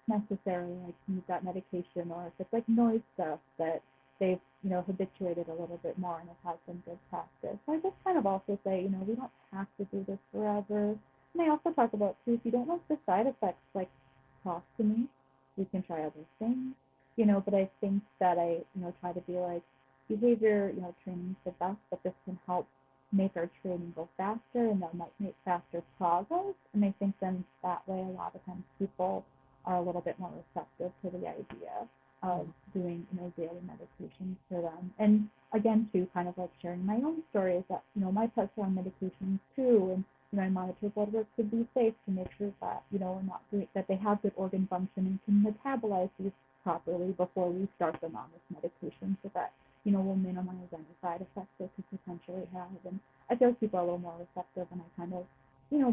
necessarily like need that medication, or if it's like noise stuff that they've habituated a little bit more and it has been good practice. So I just kind of also say, we don't have to do this forever. And I also talk about too, if you don't like the side effects, like, talk to me. We can try other things. But I think that I try to be like, behavior training is the best, but this can help make our training go faster, and that might make faster progress. And I think then that way a lot of times people are a little bit more receptive to the idea of doing, daily medications for them. And again, too, kind of like sharing my own story, is that, my pets are on medications too, and, I monitor blood work to be safe, to make sure that, we're not doing, that they have good organ function and can metabolize these properly before we start them on this medication, so that, we'll minimize any side effects they could potentially have. And I feel like people are a little more receptive when I kind of,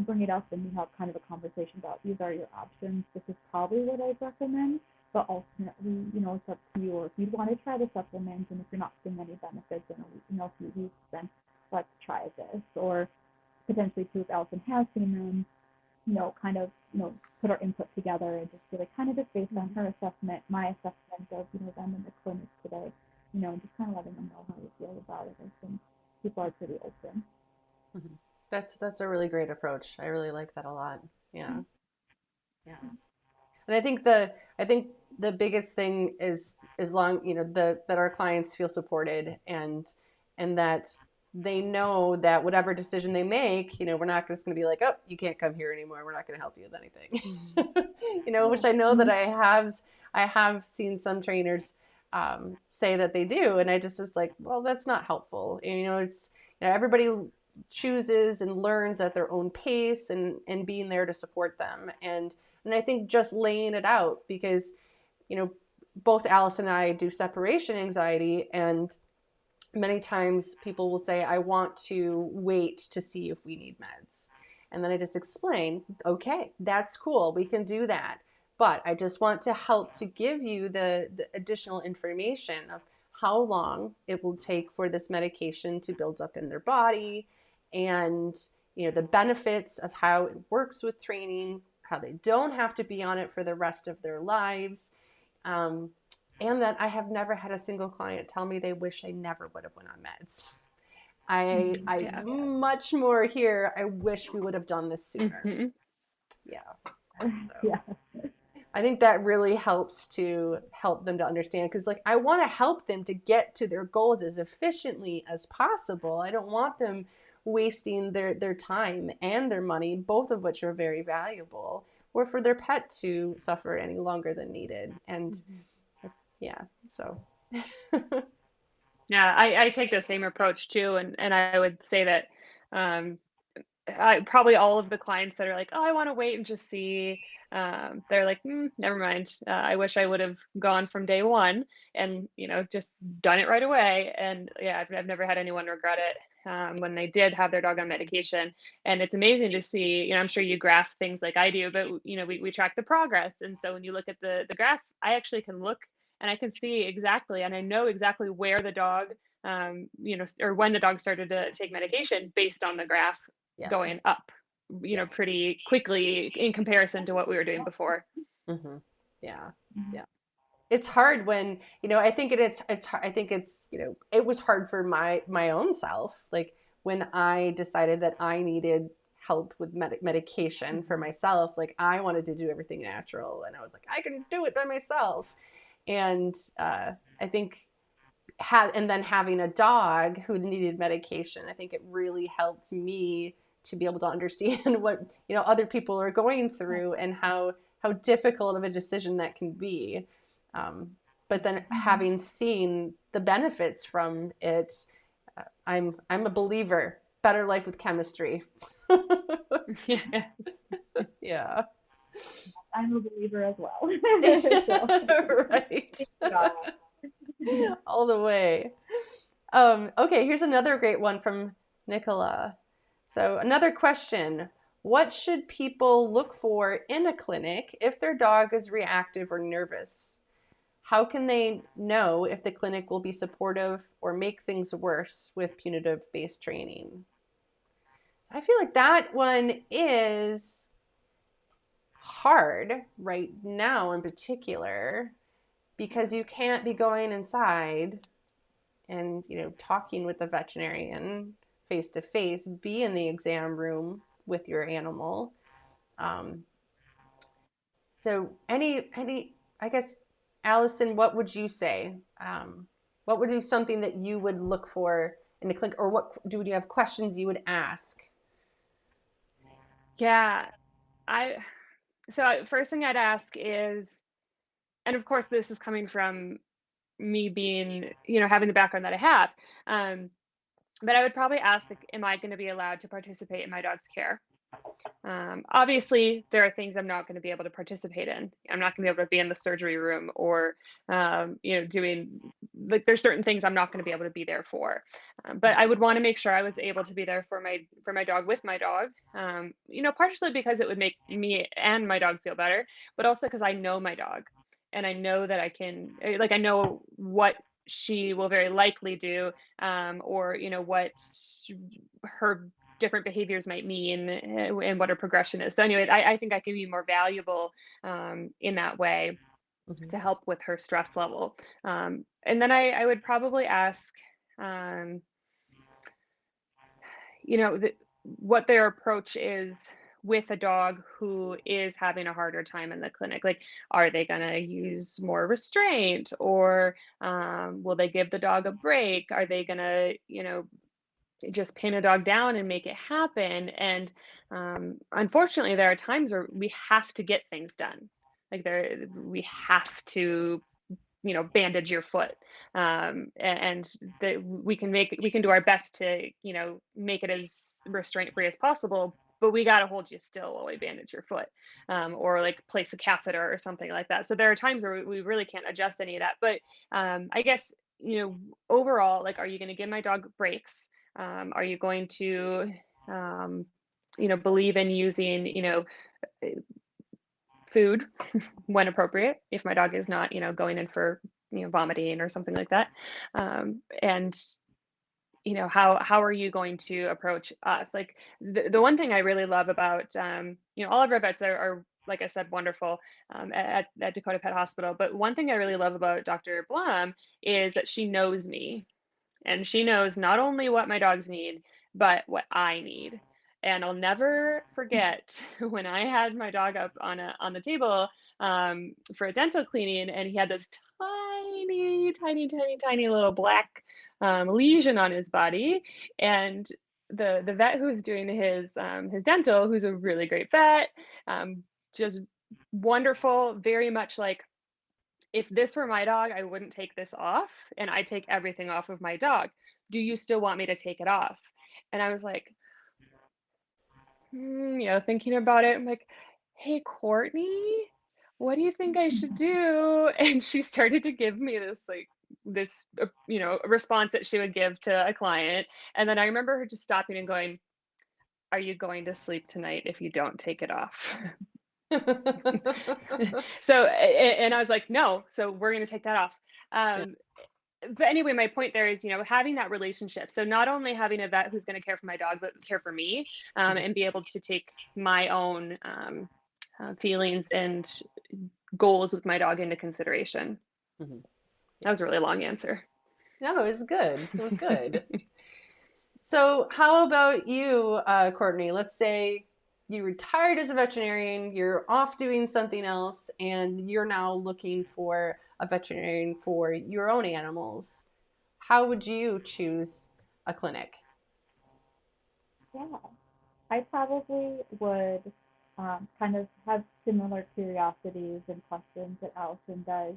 bring it up, and we have kind of a conversation about, these are your options. This is probably what I'd recommend, but ultimately, it's up to you. Or if you want to try the supplement, and if you're not seeing any benefits in a few weeks, then let's try this. Or potentially too, if Allison has seen them, kind of, put our input together and just be like, kind of just based on her assessment, my assessment of, them in the clinic today, and just kind of letting them know how you feel about it. I think people are pretty open. Mm-hmm. That's a really great approach. I really like that a lot. Yeah. Yeah. And I think the biggest thing is long, that our clients feel supported, and that they know that whatever decision they make, we're not just going to be like, oh, you can't come here anymore. We're not going to help you with anything. Which I know that I have seen some trainers say that they do, and I just was like, well, that's not helpful. And, it's everybody chooses and learns at their own pace, and being there to support them. And I think just laying it out, because, both Alice and I do separation anxiety, and many times people will say, I want to wait to see if we need meds. And then I just explain, okay, that's cool. We can do that. But I just want to help to give you the additional information of how long it will take for this medication to build up in their body, and, the benefits of how it works with training, how they don't have to be on it for the rest of their lives. And that I have never had a single client tell me they wish they never would have went on meds. I much more here, I wish we would have done this sooner. Mm-hmm. Yeah. So. Yeah. I think that really helps to help them to understand, because like, I want to help them to get to their goals as efficiently as possible. I don't want them wasting their time and their money, both of which are very valuable, or for their pet to suffer any longer than needed. And yeah, so. Yeah, I take the same approach too, and I would say that probably all of the clients that are like, "Oh, I wanna wait and just see," they're like, "Mm, never mind. I wish I would have gone from day one and, just done it right away." And yeah, I've never had anyone regret it, when they did have their dog on medication. And it's amazing to see, I'm sure you graph things like I do, but, we track the progress. And so when you look at the graph, I actually can look and I can see exactly, and I know exactly where the dog, or when the dog started to take medication based on the graph Yeah. going up, Yeah. pretty quickly in comparison to what we were doing before. Hmm. Yeah. Mhm. Yeah. It's hard when, I think I think it's, it was hard for my own self. Like when I decided that I needed help with medication for myself, like I wanted to do everything natural and I was like, I can do it by myself. And I think and then having a dog who needed medication, I think it really helped me to be able to understand what, other people are going through and how difficult of a decision that can be. Um, but then Mhm. having seen the benefits from it, I'm a believer. Better life with chemistry. Yeah. Yeah. I'm a believer as well. So, Right. yeah. All the way. Okay, here's another great one from Nicola. So, another question. What should people look for in a clinic if their dog is reactive or nervous? How can they know if the clinic will be supportive or make things worse with punitive based training? I feel like that one is hard right now, in particular, because you can't be going inside and talking with the veterinarian face to face, be in the exam room with your animal. um, so any I guess, Allison, what would you say, what would be something that you would look for in the clinic, or what do you have questions you would ask? Yeah. I First thing I'd ask is, and of course this is coming from me being, having the background that I have, um, but I would probably ask, like, am I going to be allowed to participate in my dog's care? Obviously, there are things I'm not going to be able to participate in. I'm not going to be able to be in the surgery room or, doing, like, there's certain things I'm not going to be able to be there for. But I would want to make sure I was able to be there for my dog with my dog. Partially because it would make me and my dog feel better, but also because I know my dog, and I know that I know what she will very likely do, or what her different behaviors might mean, and what a progression is. So anyway, I think I can be more valuable, in that way, Mm-hmm. to help with her stress level. And then I would probably ask, um, what their approach is with a dog who is having a harder time in the clinic. Like, are they going to use more restraint, or will they give the dog a break? Are they going to, just pin a dog down and make it happen? And unfortunately, there are times where we have to get things done. Like, we have to, bandage your foot, and that we can do our best to, make it as restraint free as possible. But we got to hold you still while we bandage your foot, or like place a catheter or something like that. So there are times where we really can't adjust any of that. But I guess, overall, like, are you going to give my dog breaks? Are you going to, um, believe in using, food when appropriate, if my dog is not, going in for, vomiting or something like that? And how are you going to approach us? Like, the one thing I really love about, all of our vets are, like I said, wonderful, at Dakota Pet Hospital. But one thing I really love about Dr. Blohm is that she knows me, and she knows not only what my dogs need, but what I need. And I'll never forget when I had my dog up on the table, for a dental cleaning, and he had this tiny, tiny, tiny, tiny little black, lesion on his body. And the vet who's doing his dental, who's a really great vet, just wonderful, very much like, if this were my dog, I wouldn't take this off, and I take everything off of my dog. Do you still want me to take it off? And I was like, thinking about it, I'm like, "Hey, Courtney, what do you think I should do?" And she started to give me this response that she would give to a client. And then I remember her just stopping and going, "Are you going to sleep tonight if you don't take it off?" And I was like, "No, so we're going to take that off." Yeah. Um, but anyway, my point there is, having that relationship. So not only having a vet who's going to care for my dog, but care for me, and be able to take my own feelings and goals with my dog into consideration. Mhm. That was a really long answer. No, it was good. It was good. So, how about you, Courtney? Let's say you retired as a veterinarian, you're off doing something else, and you're now looking for a veterinarian for your own animals. How would you choose a clinic? Yeah, I probably would kind of have similar curiosities and questions that Allison does.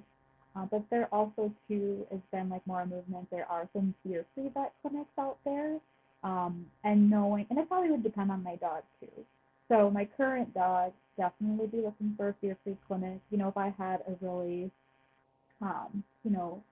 But there also too has been like more movement. There are some fear-free vet clinics out there, and knowing, and it probably would depend on my dog too. So my current dog definitely would be looking for a fear-free clinic. If I had a really, you know,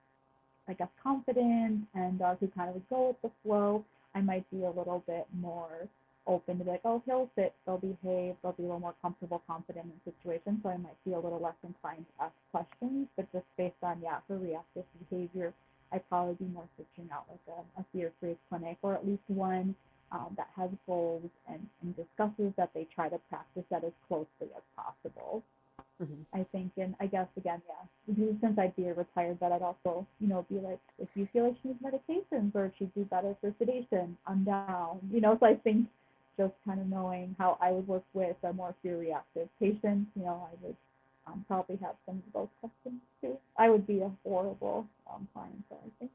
I guess, confident and dogs who kind of would go with the flow, I might be a little bit more open to be like, oh, he'll sit, they'll behave, they'll be a little more comfortable, confident in situations. So I might be a little less inclined to ask questions, but just based on, yeah, her reactive behavior, I'd probably be more searching out like a fear-free clinic or at least one that has goals and discusses that they try to practice that as closely as possible. Mhm. I think, and I guess again, yeah, since I'd be a retired vet, I'd also, be like, if you feel like she needs medications or if she'd do better for sedation, I'm down. So I think just kind of knowing how I would work with a more fear reactive patient, I would probably have some of those questions too. I would be a horrible client, so I think.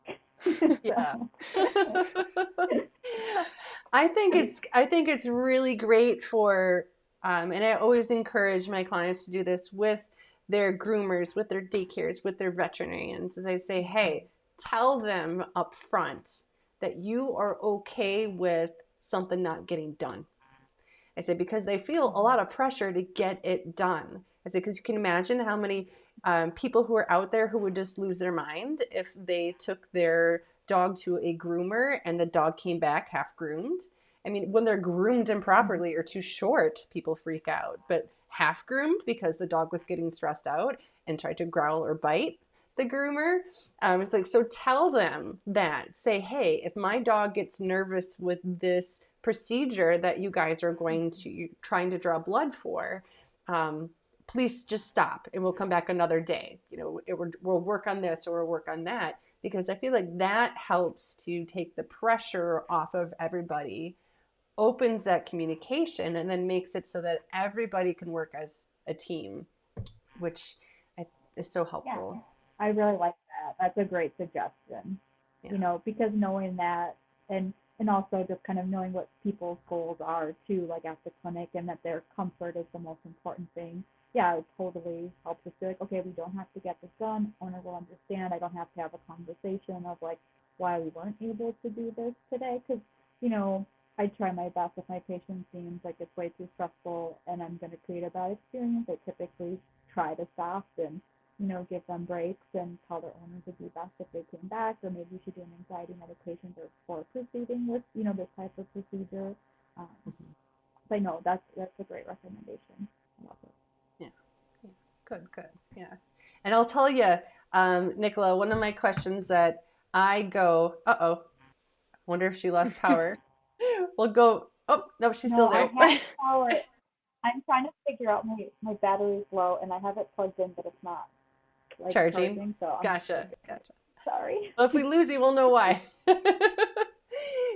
Yeah. So, I think it's really great for and I always encourage my clients to do this with their groomers, with their daycares, with their veterinarians. As I say, hey, tell them up front that you are okay with something not getting done. I said, because they feel a lot of pressure to get it done. I said, because you can imagine how many people who are out there who would just lose their mind if they took their dog to a groomer and the dog came back half groomed. I mean, when they're groomed improperly or too short, people freak out. But half groomed because the dog was getting stressed out and tried to growl or bite the groomer. It's like, so tell them that. Say, hey, if my dog gets nervous with this procedure that you guys are going to trying to draw blood for, um, please just stop and we'll come back another day. We'll work on this or we'll work on that, because I feel like that helps to take the pressure off of everybody, opens that communication, and then makes it so that everybody can work as a team, which is so yeah, helpful. I really like that. That's a great suggestion. Yeah. Because knowing that and also just kind of knowing what people's goals are too, like at the clinic, and that their comfort is the most important thing. Yeah, it totally helps us be like, okay, we don't have to get this done. Owner will understand. I don't have to have a conversation of like why we weren't able to do this today, because you know I try my best. If my patient seems like it's way too stressful and I'm going to create a bad experience, I typically try to stop and give them breaks and tell their owners would be best if they came back, or maybe we should do an anxiety medication before proceeding with, this type of procedure. Um, Mhm. but no, that's a great recommendation. I love it. Yeah. Yeah. Good. Yeah. And I'll tell you, Nicola, one of my questions that I go, uh-oh, wonder if she lost power. We'll go, oh, no, she's No, still I there. Nope. have power. I'm trying to figure out my battery's low and I have it plugged in, but it's not like Charging. charging. So I'm Gotcha. Gotcha. sorry. Well, if we lose you, we'll know why.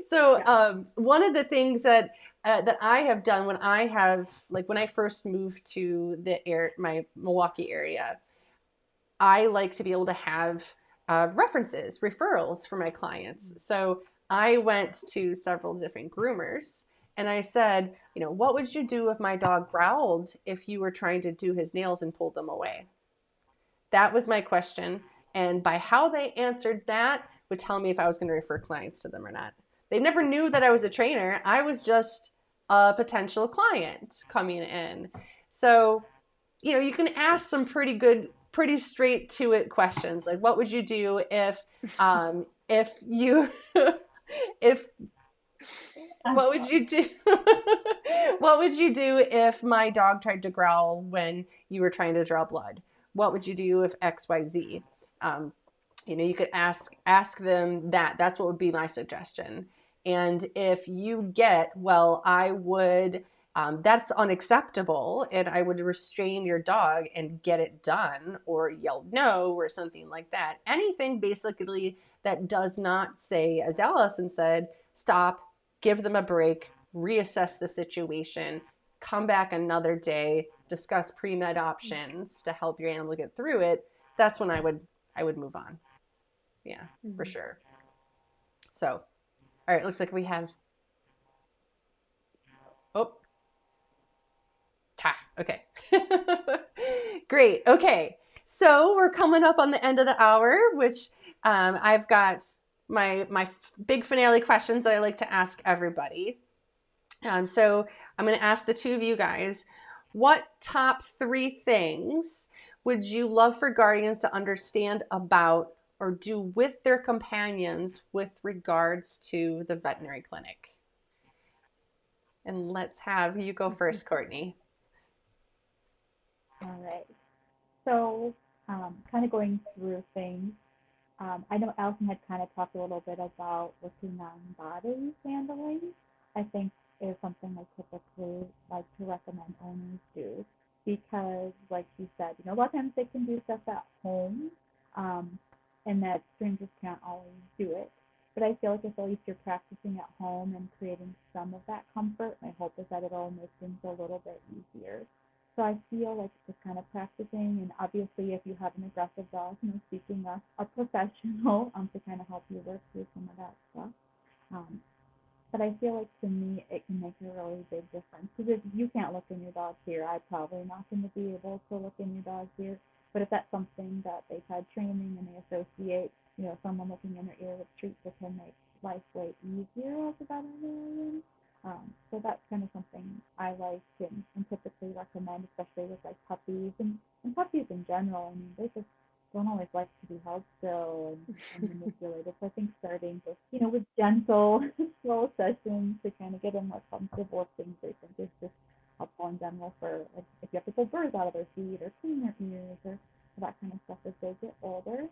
So, Yeah. one of the things that I have done when I first moved to my Milwaukee area, I like to be able to have references, referrals for my clients. So I went to several different groomers and I said, what would you do if my dog growled if you were trying to do his nails and pulled them away? That was my question. And by how they answered that would tell me if I was going to refer clients to them or not. They never knew that I was a trainer. I was just a potential client coming in. So, you can ask some pretty straight to it questions. Like, what would you do if you, if, what would you do? What would you do if my dog tried to growl when you were trying to draw blood? What would you do if XYZ? You could ask them that. That's what would be my suggestion. And if you get, well, I would, that's unacceptable, and I would restrain your dog and get it done, or yell no, or something like that. Anything basically that does not say, as Allison said, stop, give them a break, reassess the situation, come back another day, discuss pre-med options to help your animal get through it. That's when I would move on. Yeah, for sure. So, all right, looks like we have, okay. Great. Okay. So we're coming up on the end of the hour, which I've got my big finale questions that I like to ask everybody. So I'm going to ask the two of you guys, what top 3 things would you love for guardians to understand about or do with their companions with regards to the veterinary clinic? And let's have you go first, Courtney. All right. So, kind of going through things. I know Allison had kind of talked a little bit about working on body handling. I think is something I typically like to recommend owners do because, like she said, a lot of times they can do stuff at home, um, and that strangers can't always do it. But I feel like if at least you're practicing at home and creating some of that comfort, my hope is that it'll make things a little bit easier. So I feel like just kind of practicing, and obviously if you have an aggressive dog, seeking a professional to kind of help you work through some of that stuff. Um, but I feel like to me it can make a really big difference because if you can't look in your dog's ear, I'm probably not going to be able to look in your dog's ear. But if that's something that they've had training and they associate, someone looking in their ear with treats, it can make life way easier as a veterinarian. So that's kind of something I like and typically recommend, especially with like puppies and puppies in general. I mean, they just don't always like to be held still and manipulated. So I think starting just, with gentle, slow sessions to kind of get them more comfortable with things they think is just helpful in general for like, if you have to pull burrs out of their feet or clean their ears or that kind of stuff as they get older.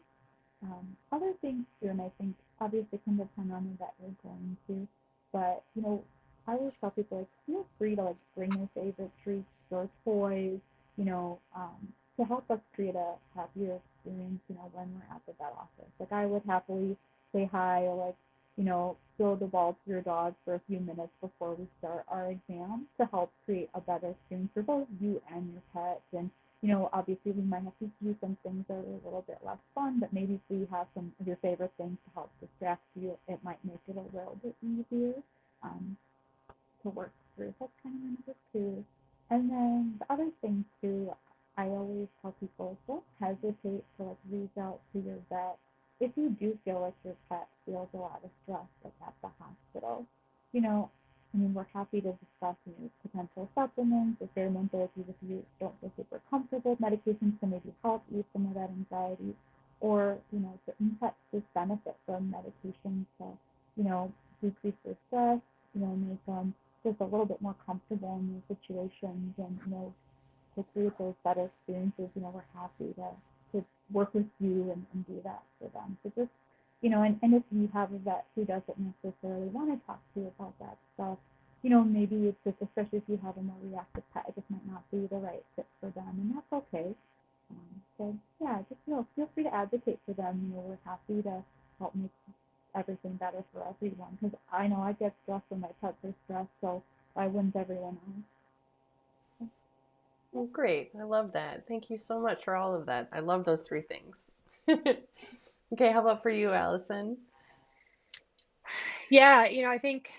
Other things too, and I think obviously can depend on the vet you're going to, but I always tell people like feel free to like bring your favorite treats or toys, to help us create a happier experience, when we're at the vet office. Like I would happily say hi or like, throw the ball to your dog for a few minutes before we start our exam to help create a better experience for both you and your pet. And obviously we might have to do some things that are a little bit less fun, but maybe if we have some of your favorite things to help distract you, it might make it a little bit easier um, to work through. So that's kind of number 2. And then the other thing too, I always tell people don't hesitate to like reach out to your vet if you do feel like your pet feels a lot of stress like at the hospital. You know, I mean, we're happy to discuss potential supplements or pheromone therapies if you don't feel super comfortable with medications to maybe help ease some of that anxiety. Or, certain pets just benefit from medications to, decrease their stress, make them just a little bit more comfortable in these situations and, to create those better experiences, we're happy to work with you and do that for them. So just, and if you have a vet who doesn't necessarily want to talk to you about that stuff, maybe it's just, especially if you have a more reactive pet, it just might not be the right fit for them, and that's okay. So yeah, just feel free to advocate for them. We're happy to help make everything better for everyone. Because I know I get stressed when my pets are stressed, so why wouldn't everyone else? Well, great. I love that. Thank you so much for all of that. I love those 3 things. Okay, how about for you, Allison? Yeah, I think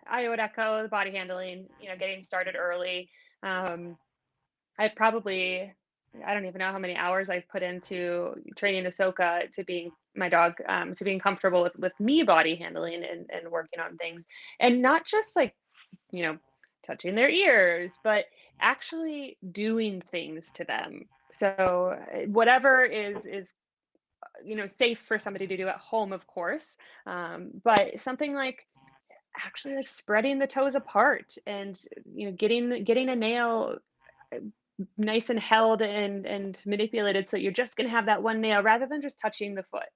I would echo the body handling, getting started early. I probably, I don't even know how many hours I've put into training Ahsoka to being my dog, to being comfortable with me body handling and working on things. And not just like, you know, touching their ears, but actually doing things to them. So whatever is safe for somebody to do at home, of course, but something like actually like spreading the toes apart and getting a nail nice and held and manipulated, so you're just going to have that one nail rather than just touching the foot,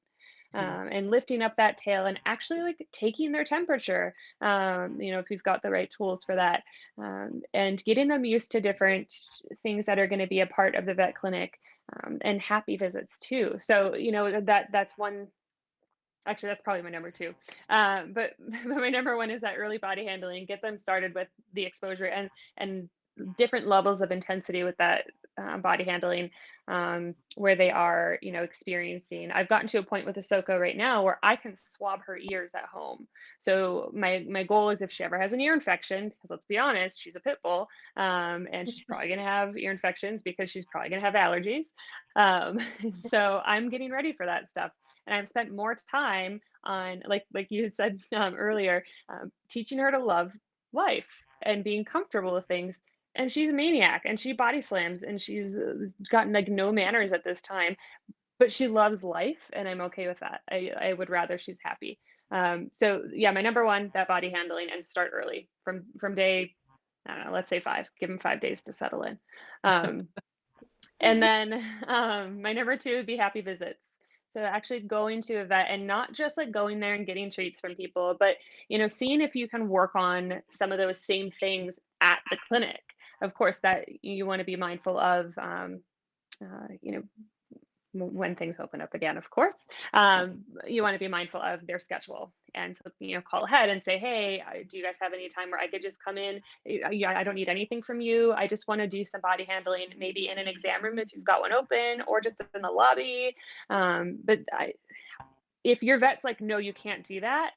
and lifting up that tail and actually like taking their temperature, if you've got the right tools for that, and getting them used to different things that are going to be a part of the vet clinic, and happy visits too. So that's one. Actually, that's probably my number two. But but my number one is that early body handling. Get them started with the exposure and different levels of intensity with that body handling, where they are, experiencing. I've gotten to a point with Ahsoka right now where I can swab her ears at home. So my goal is if she ever has an ear infection, because let's be honest, she's a pit bull, and she's probably going to have ear infections because she's probably going to have allergies. Um, so I'm getting ready for that stuff. And I've spent more time on, like you had said earlier, teaching her to love life and being comfortable with things. And she's a maniac and she body slams and she's gotten like no manners at this time, but she loves life and I'm okay with that. I would rather she's happy. So yeah, my number one, that body handling, and start early from day, I don't know, let's say 5. Give them 5 days to settle in. And then my number two would be happy visits. So actually going to a vet and not just like going there and getting treats from people, but seeing if you can work on some of those same things at the clinic. Of course, that you want to be mindful of, uh, you know, when things open up again, of course, you want to be mindful of their schedule. And so, call ahead and say, hey, do you guys have any time where I could just come in? Yeah, I don't need anything from you. I just want to do some body handling, maybe in an exam room if you've got one open, or just in the lobby. If your vet's like, no, you can't do that,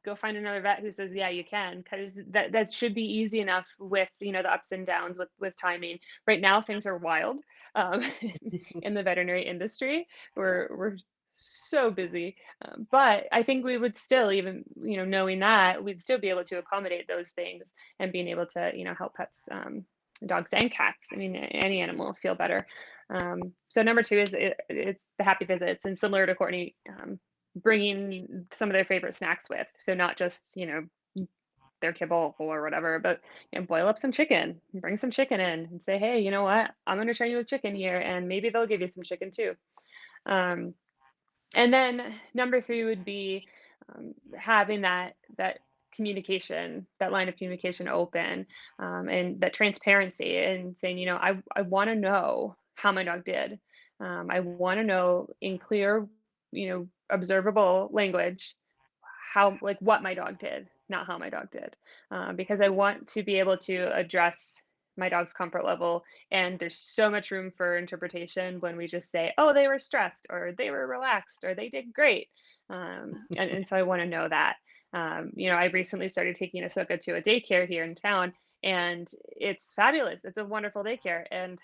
go find another vet who says, yeah, you can, because that should be easy enough with the ups and downs with timing. Right now things are wild, um, in the veterinary industry. We're so busy, but I think we would still, even knowing that, we'd still be able to accommodate those things and being able to help pets, dogs and cats, I mean any animal, feel better. So number two is it's the happy visits, and similar to Courtney, bringing some of their favorite snacks with. So not just, their kibble or whatever, but boil up some chicken, bring some chicken in and say, hey, you know what? I'm going to train you with chicken here. And maybe they'll give you some chicken too. And then number three would be, having that communication, that line of communication open, and that transparency, and saying, I want to know how my dog did. I want to know in clear, observable language, how, like, what my dog did, not how my dog did, because I want to be able to address my dog's comfort level. And there's so much room for interpretation when we just say, oh, they were stressed, or they were relaxed, or they did great. And so I want to know that. I recently started taking Ahsoka to a daycare here in town, and it's fabulous. It's a wonderful daycare, and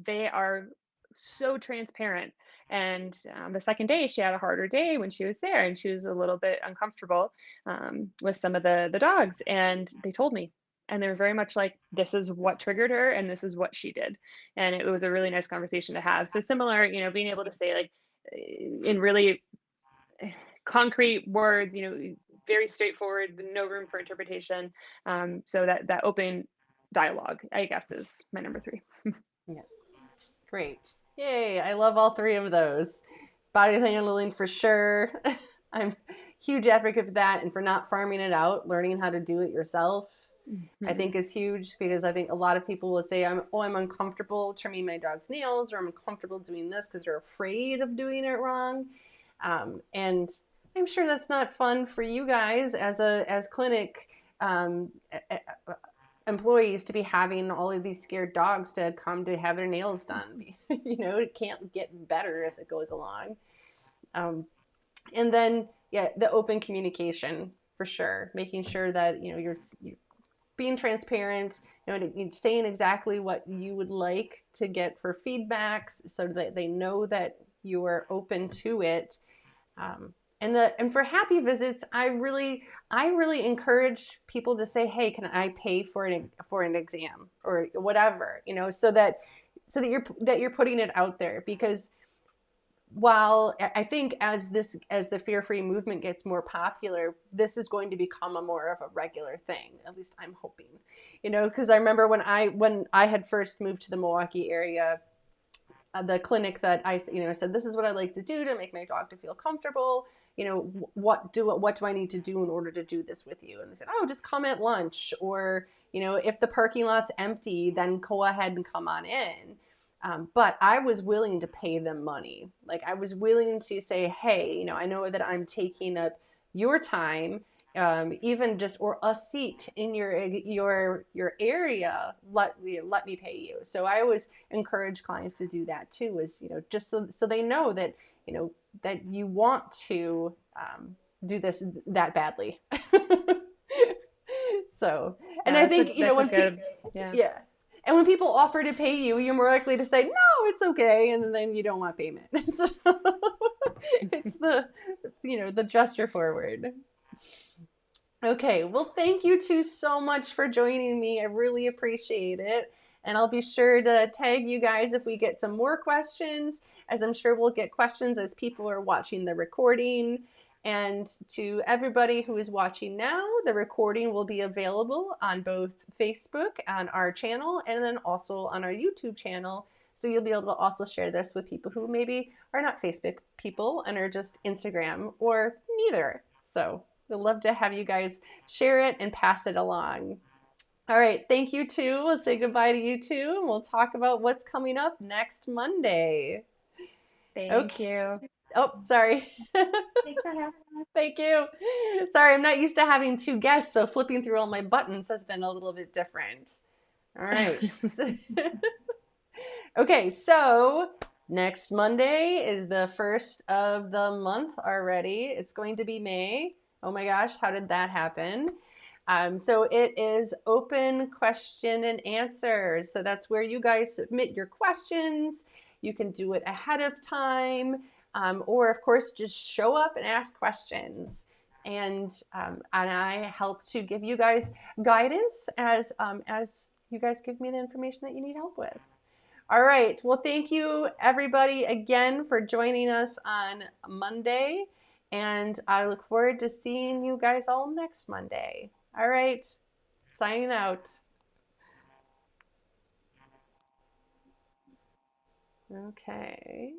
they are so transparent. And the second day, she had a harder day when she was there, and she was a little bit uncomfortable, with some of the dogs. And they told me, and they were very much like, this is what triggered her, and this is what she did. And it was a really nice conversation to have. So similar, being able to say, like, in really concrete words, very straightforward, no room for interpretation. So that open dialogue, I guess, is my number three. Yeah. Great. Yay. I love all three of those. Body handling for sure. I'm huge advocate for that, and for not farming it out, learning how to do it yourself. I think is huge, because I think a lot of people will say, I'm uncomfortable trimming my dog's nails, or I'm uncomfortable doing this because they're afraid of doing it wrong. And I'm sure that's not fun for you guys as clinic employees, to be having all of these scared dogs to come to have their nails done. It can't get better as it goes along. And then, yeah, the open communication for sure, making sure that you're being transparent, saying exactly what you would like to get for feedbacks, so that they know that you are open to it. And for happy visits, I really encourage people to say, hey, can I pay for an exam or whatever, so that you're putting it out there. Because while I think as the fear-free movement gets more popular, this is going to become a more of a regular thing. At least I'm hoping, because I remember when I had first moved to the Milwaukee area, the clinic that I said, this is what I like to do to make my dog to feel comfortable. What do I need to do in order to do this with you? And they said, oh, just come at lunch, or if the parking lot's empty, then go ahead and come on in. But I was willing to pay them money. Like, I was willing to say, hey, I know that I'm taking up your time, even just, or a seat in your area. Let me pay you. So I always encourage clients to do that too. Is just so they know that that you want to do this that badly. So, and I think when people, yeah. And when people offer to pay you, you're more likely to say, no, it's okay. And then you don't want payment. So it's the gesture forward. Okay, well, thank you two so much for joining me. I really appreciate it. And I'll be sure to tag you guys if we get some more questions, as I'm sure we'll get questions as people are watching the recording. And to everybody who is watching now, the recording will be available on both Facebook on our channel and then also on our YouTube channel. So you'll be able to also share this with people who maybe are not Facebook people and are just Instagram or neither. So we'd love to have you guys share it and pass it along. All right, thank you too. We'll say goodbye to you too, and we'll talk about what's coming up next Monday. Thank you. Oh, sorry. Thanks for having us. Thank you. Sorry, I'm not used to having two guests, so flipping through all my buttons has been a little bit different. All right. Okay, so next Monday is the first of the month already. It's going to be May. Oh my gosh, how did that happen? So it is open question and answers. So that's where you guys submit your questions. You can do it ahead of time, or of course, just show up and ask questions. And I help to give you guys guidance as you guys give me the information that you need help with. All right. Well, thank you everybody again for joining us on Monday. And I look forward to seeing you guys all next Monday. All right. Signing out. Okay.